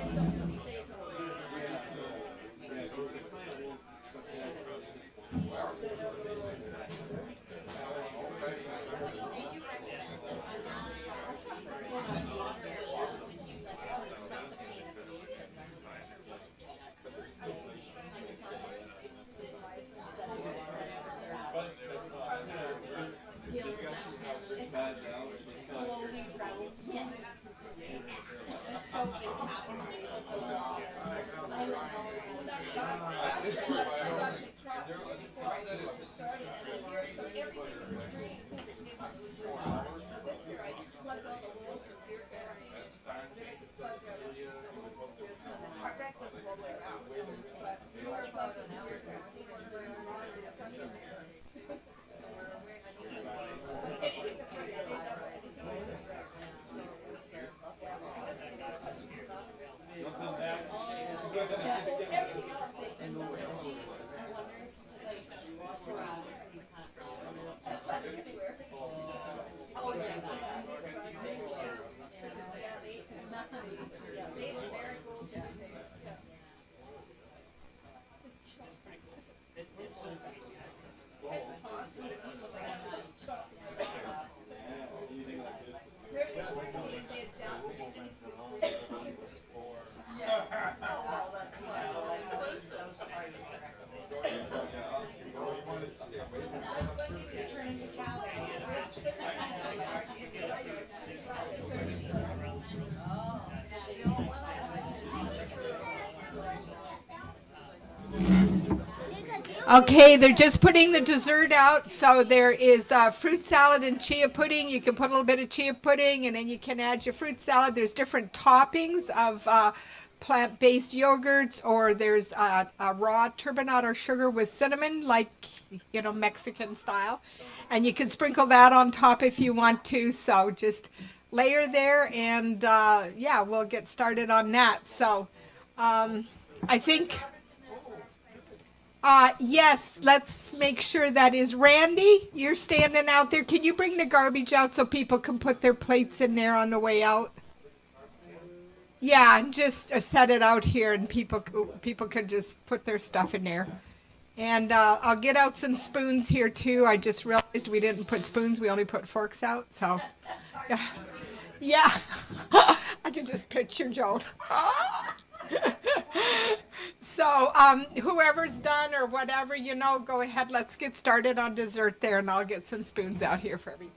Okay, they're just putting the dessert out. So there is fruit salad and chia pudding. You can put a little bit of chia pudding and then you can add your fruit salad. There's different toppings of plant-based yogurts, or there's a raw turbinado or sugar with cinnamon, like, you know, Mexican style. And you can sprinkle that on top if you want to. So just layer there and yeah, we'll get started on that. So I think... yes, let's make sure that is Randy. You're standing out there. Can you bring the garbage out so people can put their plates in there on the way out? Yeah, and just set it out here, and people could just put their stuff in there. And I'll get out some spoons here too. I just realized we didn't put spoons; we only put forks out. So, yeah, yeah. I can just picture Joan. So whoever's done or whatever, you know, go ahead. Let's get started on dessert there, and I'll get some spoons out here for everybody.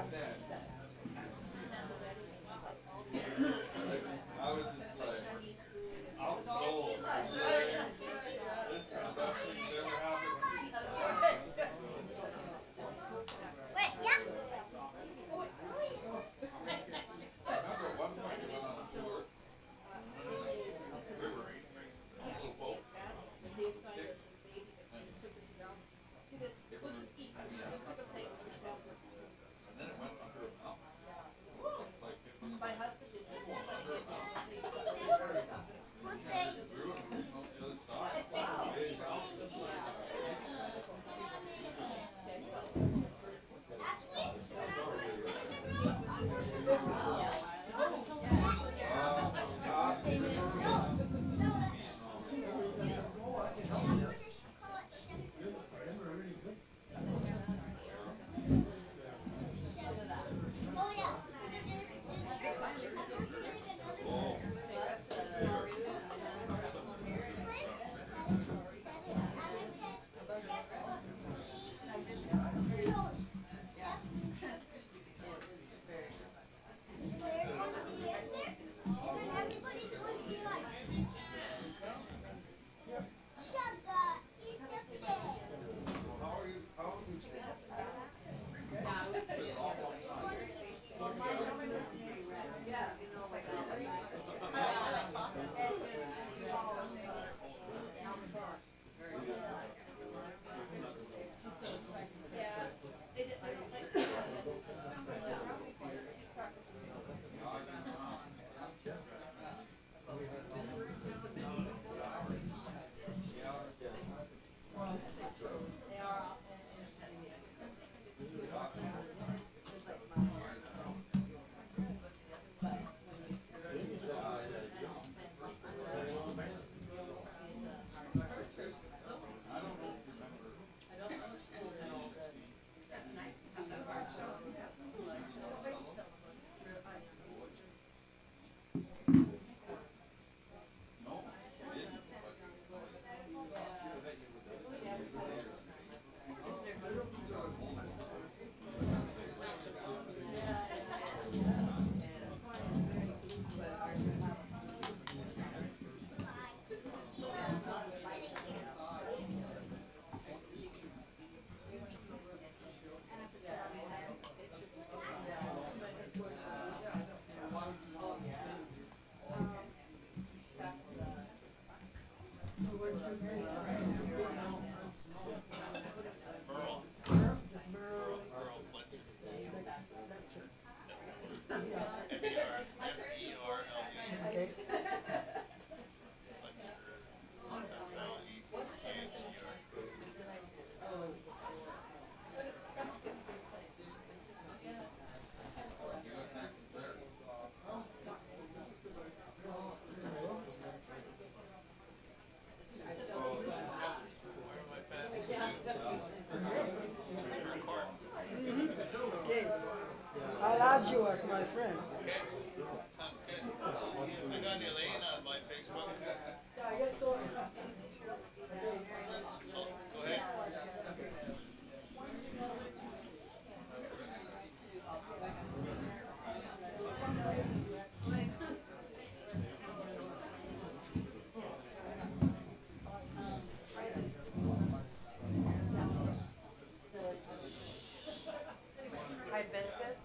I was just like, I'm sold. This is the best thing that's ever happened. Wait, yeah. Remember one time we went on a tour? We were in a little boat. Stick. It was, and then it went under a mountain. Like it was like under a mountain. Grew and on the other side. Big mountain. I'll add you as my friend. Sounds good. I got Elaine on my Facebook. Yeah, I guess so. So, go ahead. Hibiscus.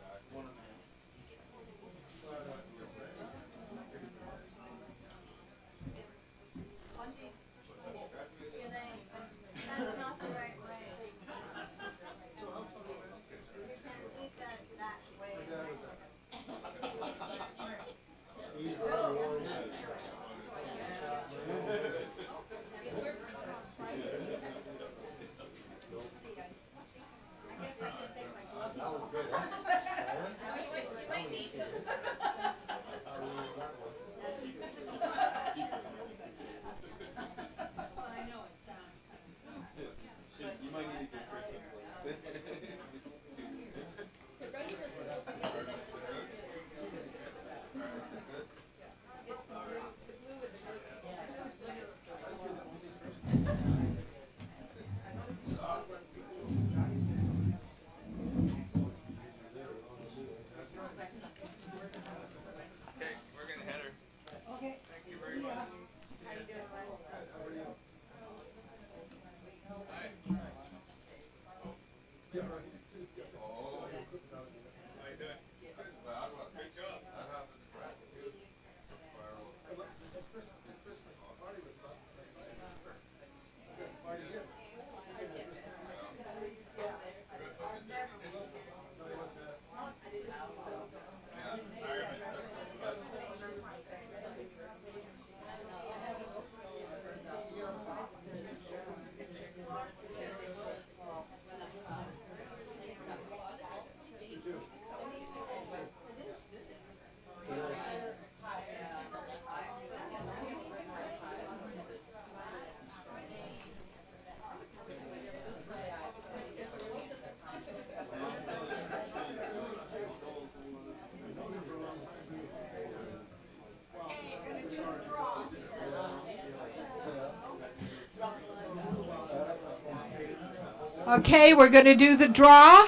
Okay, we're going to do the draw.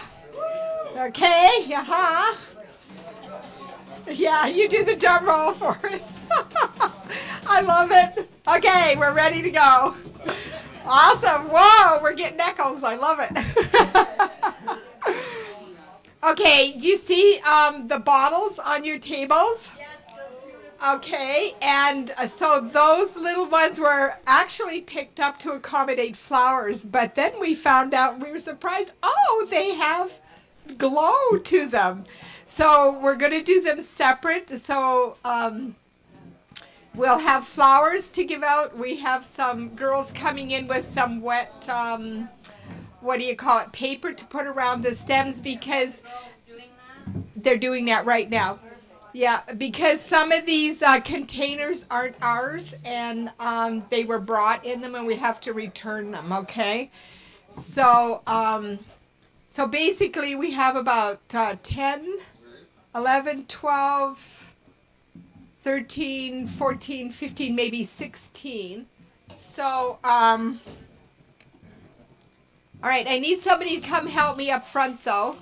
Okay, Yeah, you do the drum roll for us. I love it. Okay, we're ready to go. Awesome. Whoa, we're getting echoes. I love it. Okay, do you see the bottles on your tables? Okay, and so those little ones were actually picked up to accommodate flowers, but then we found out, we were surprised, oh, they have glow to them. So we're going to do them separate. So we'll have flowers to give out. We have some girls coming in with some wet, what do you call it, paper to put around the stems because they're doing that right now. Yeah, because some of these containers aren't ours and they were brought in them and we have to return them, okay? So, so basically we have about 10, 11, 12, 13, 14, 15, maybe 16. So, all right, I need somebody to come help me up front though.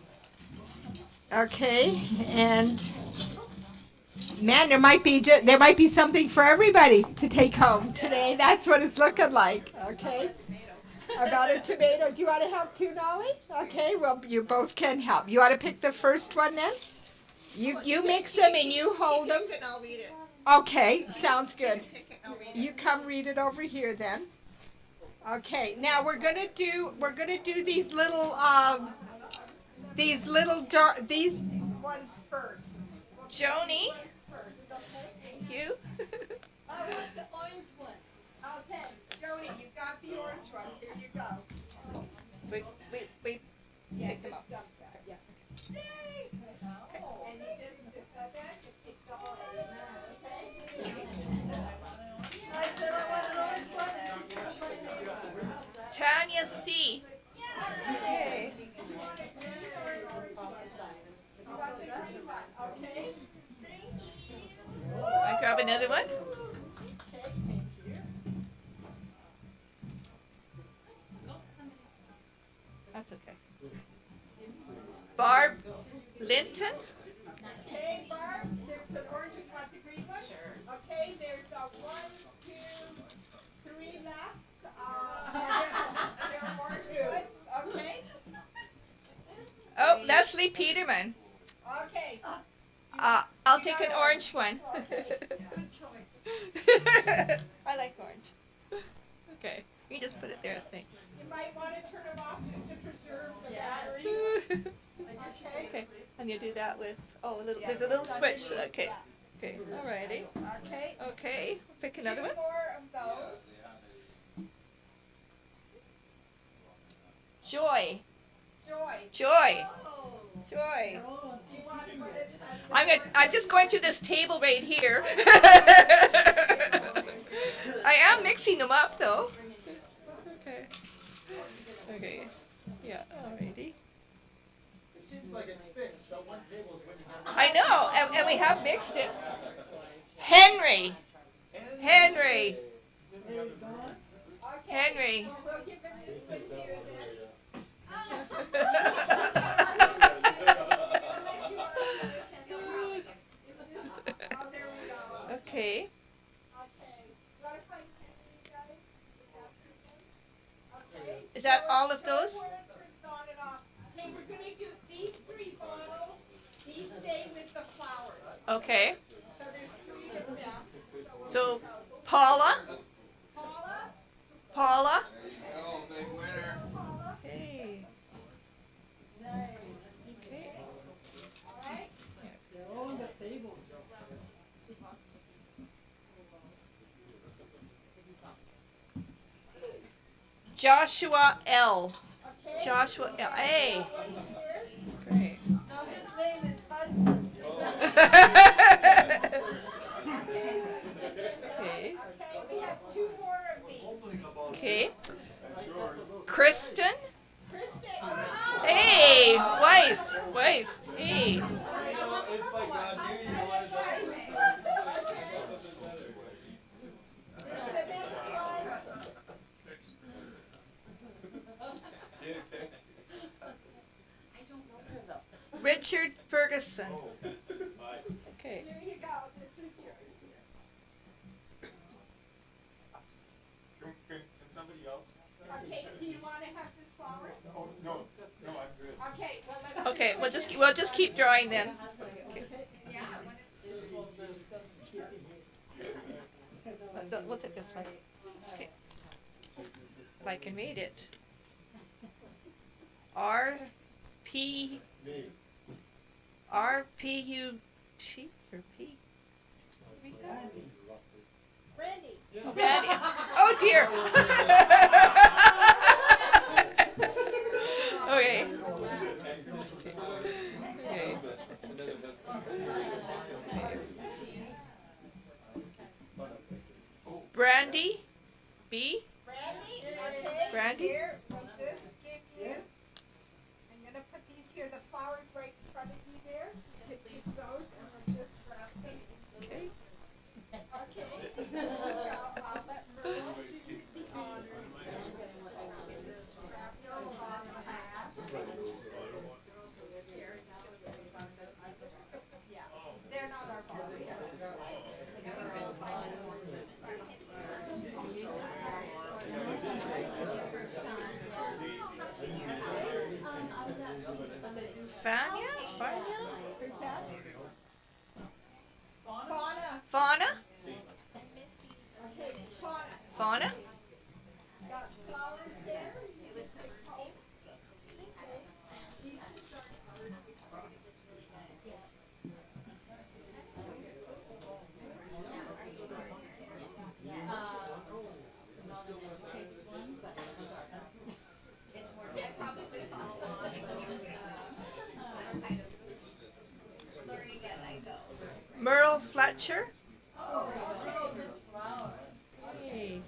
Okay, and man, there might be something for everybody to take home today. That's what it's looking like. Okay. About a tomato. Do you want to help too, Nolly? Okay. Well, you both can help. You want to pick the first one then? You mix them and you hold them. I'll read it. Okay. Sounds good. You come read it over here then. Okay. Now we're gonna do these little these ones first. Joni. Thank you. Okay, Joni, you got the orange one. Here you go. Wait. Yeah, Pick them just up. dump that. Yeah. And you just pick that back and pick the whole Tanya C. Yay. Okay. I grab another one. That's okay. Barb Linton. Okay, Barb, there's an orange one. Want the green one? Sure. Okay, there's 1, 2, 3 left. There are orange ones. Okay. Oh, Leslie Peterman. Okay. I'll take an orange one. Good choice. I like orange. Okay, you just put it there. Thanks. You might want to turn them off just to preserve the battery. Okay. Okay, and you do that with there's a little switch. Okay. Okay. Alrighty. Okay. Okay. Pick another one. 2 more of those. Joy. Joy. Joy. Oh. Joy. Do you want to put it? I'm just going to this table right here. I am mixing them up though. Okay. Okay. Yeah. Alrighty. It seems like it's fixed, but one table's when you have. I know, and we have mixed it. Henry. Henry. Henry. We'll give him this one here then. Oh, there we go. Okay. Okay. Want to find you guys? Okay. Is that all of those? Okay, we're gonna do Okay. So, Paula. Paula. Oh, big winner. Hey. Okay. They're all on the table. Joshua L. Joshua L. Hey. Great. Now his name is husband. Okay. Okay, we have two more of these. Okay. Kristen. Hey, wife. Hey. It's like God knew you wanted Richard Ferguson. Okay. Here you go. This is yours. Can somebody else? Okay, do you want to have this flowers? Oh, no, I'm good. Okay, well, let's. Okay, we'll just keep drawing then. We'll take this one. Okay. If I can read it. R-P R-P-U-T or P? Randy. Oh, Randy. Oh dear. Okay. Okay. Brandy. B. Brandy. Here, we'll just give you. I'm gonna put these here, the flowers right in front of you there. You can use those, and we'll just wrap them. Okay. Okay. I'll let Merle do the honors. Wrap your long hat. Yeah, they're not our fault. Fania? Fania? Who's that? Fauna. Fauna? Okay, Fauna. Fauna? Got flowers there. Merle Fletcher? Hey.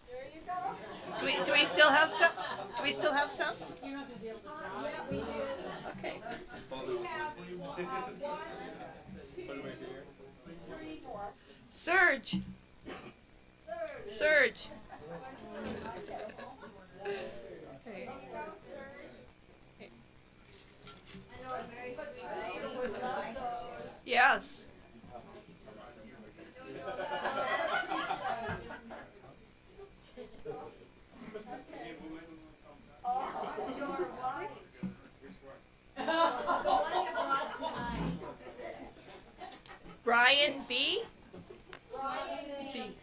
There you go. Do we still have some? Do we still have some? Yeah, we do. Okay. We have one, two, three more. Serge. Serge. Okay. Yes. Brian B. B.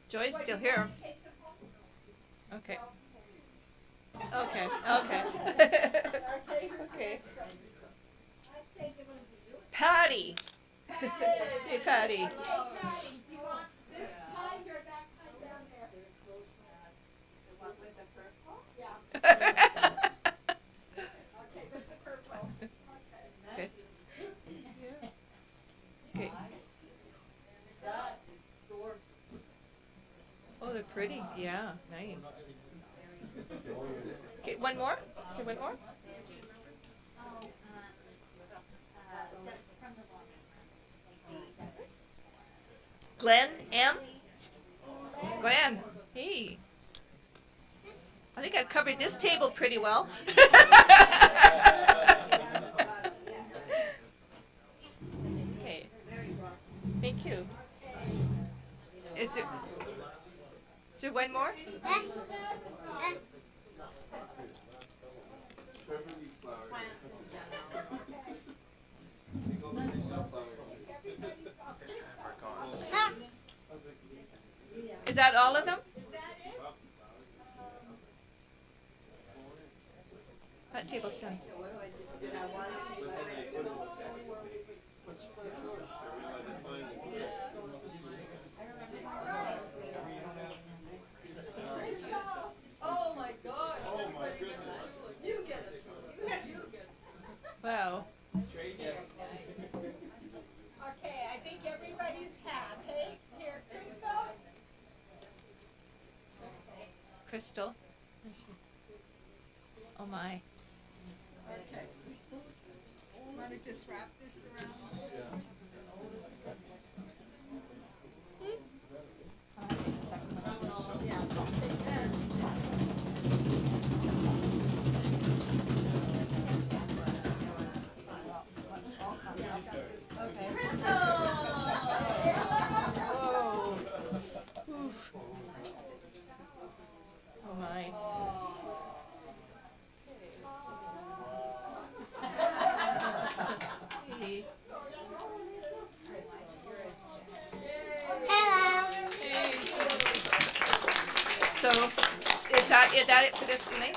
Joy's still here. Okay. Okay. Okay. Okay. Patty. Hey, Patty. Hey, Patty, do you want this kind or that kind down there? The one with the purple? Yeah. Okay, with the purple. Okay. Okay. Oh, they're pretty. Yeah, nice. Okay, one more. Is there one more? Glenn M. Glenn. Hey. I think I've covered this table pretty well. Okay. Thank Thank you. Is there one more? Is that all of them? That table's done. Oh my gosh, everybody gets a stool. You get a stool. You get a Wow. Okay, I think everybody's had. Hey, here, Crystal. Crystal. Oh my. Okay. Want to just wrap this around? Oh my. Hey. So, is that it for this evening?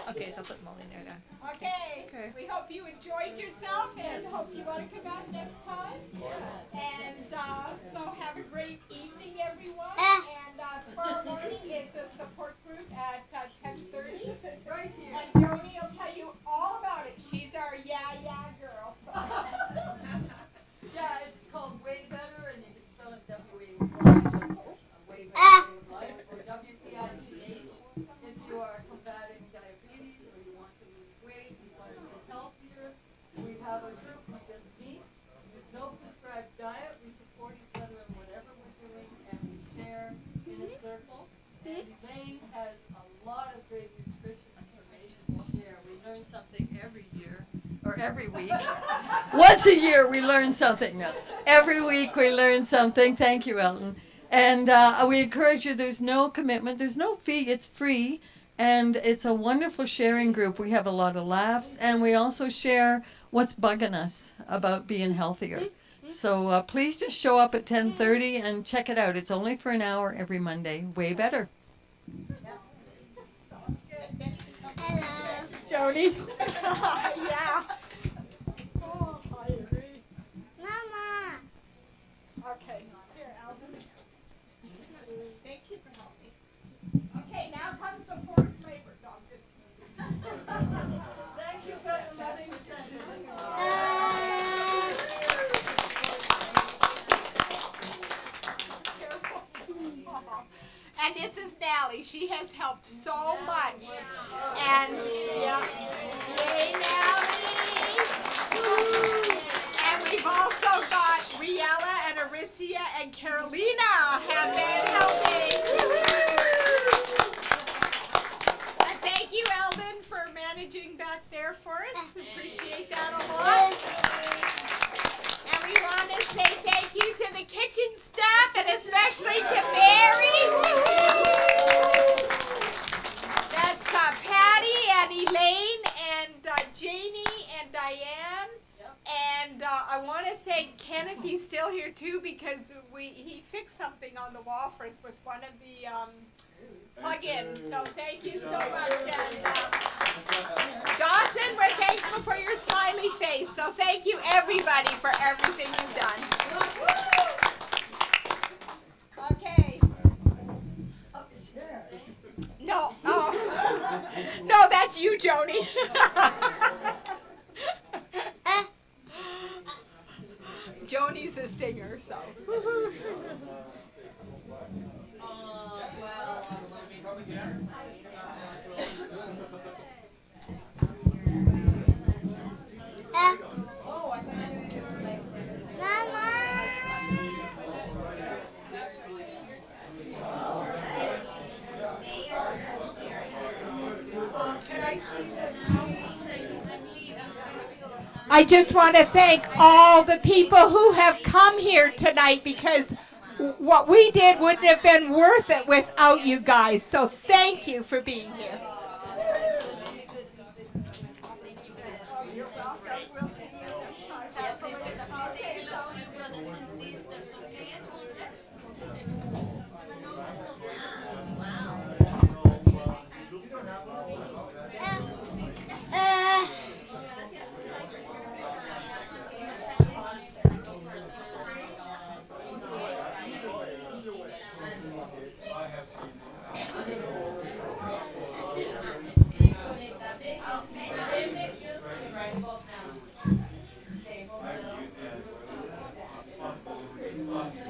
Okay, so I'll put them all in there then. Okay. Okay. We hope you enjoyed yourself and hope you want to come back next time. And so have a great evening, everyone. And tomorrow morning is the support group at 10:30. Right here. And Joni will tell you all about it. She's our yeah girl. So. Yeah, it's called Way Better, and you can spell it W-A-Y, Way Better Way of Life, or W-E-I-T-H. If you are combating diabetes, or you want to lose weight, you want to be healthier, we have a group, we just meet. There's no prescribed diet, we support each other in whatever we're doing, and we share in a circle. And Elaine has a lot of great nutrition information to share. We learn something every year, or every week. Once a year we learn something. No, every week we learn something. Thank you, Elton. And we encourage you, there's no commitment, there's no fee, it's free. And it's a wonderful sharing group. We have a lot of laughs, and we also share what's bugging us about being healthier. So please just show up at 10:30 and check it out. It's only for an hour every Monday. Way better. Joni. Yeah. Oh, I agree. Mama. Okay, here, Alvin. Thank you for helping. Okay, now comes the forced labor. No, I'm just kidding. Thank you for loving Careful. And this is Nally. She has helped so much. And yeah. Yay, Nally. And we've also got Riella and Aricia and Carolina have been helping. And thank you, Eldon, for managing back there for us. Appreciate that a lot. And we want to say thank you to the kitchen staff and especially to Mary. That's Patty and Elaine and Janie and Diane. And I want to thank Ken if he's still here too, because he fixed something on the wall for us with one of the plug-ins. So thank you so much. And Dawson, we're thankful for your smiley face. So thank you everybody for everything you've done. Okay. No. Oh. No, that's you, Joni. Joni's a singer, so. I I just want to thank all the people who have come here tonight because what we did wouldn't have been worth it without you guys. So thank you for being here. I use it.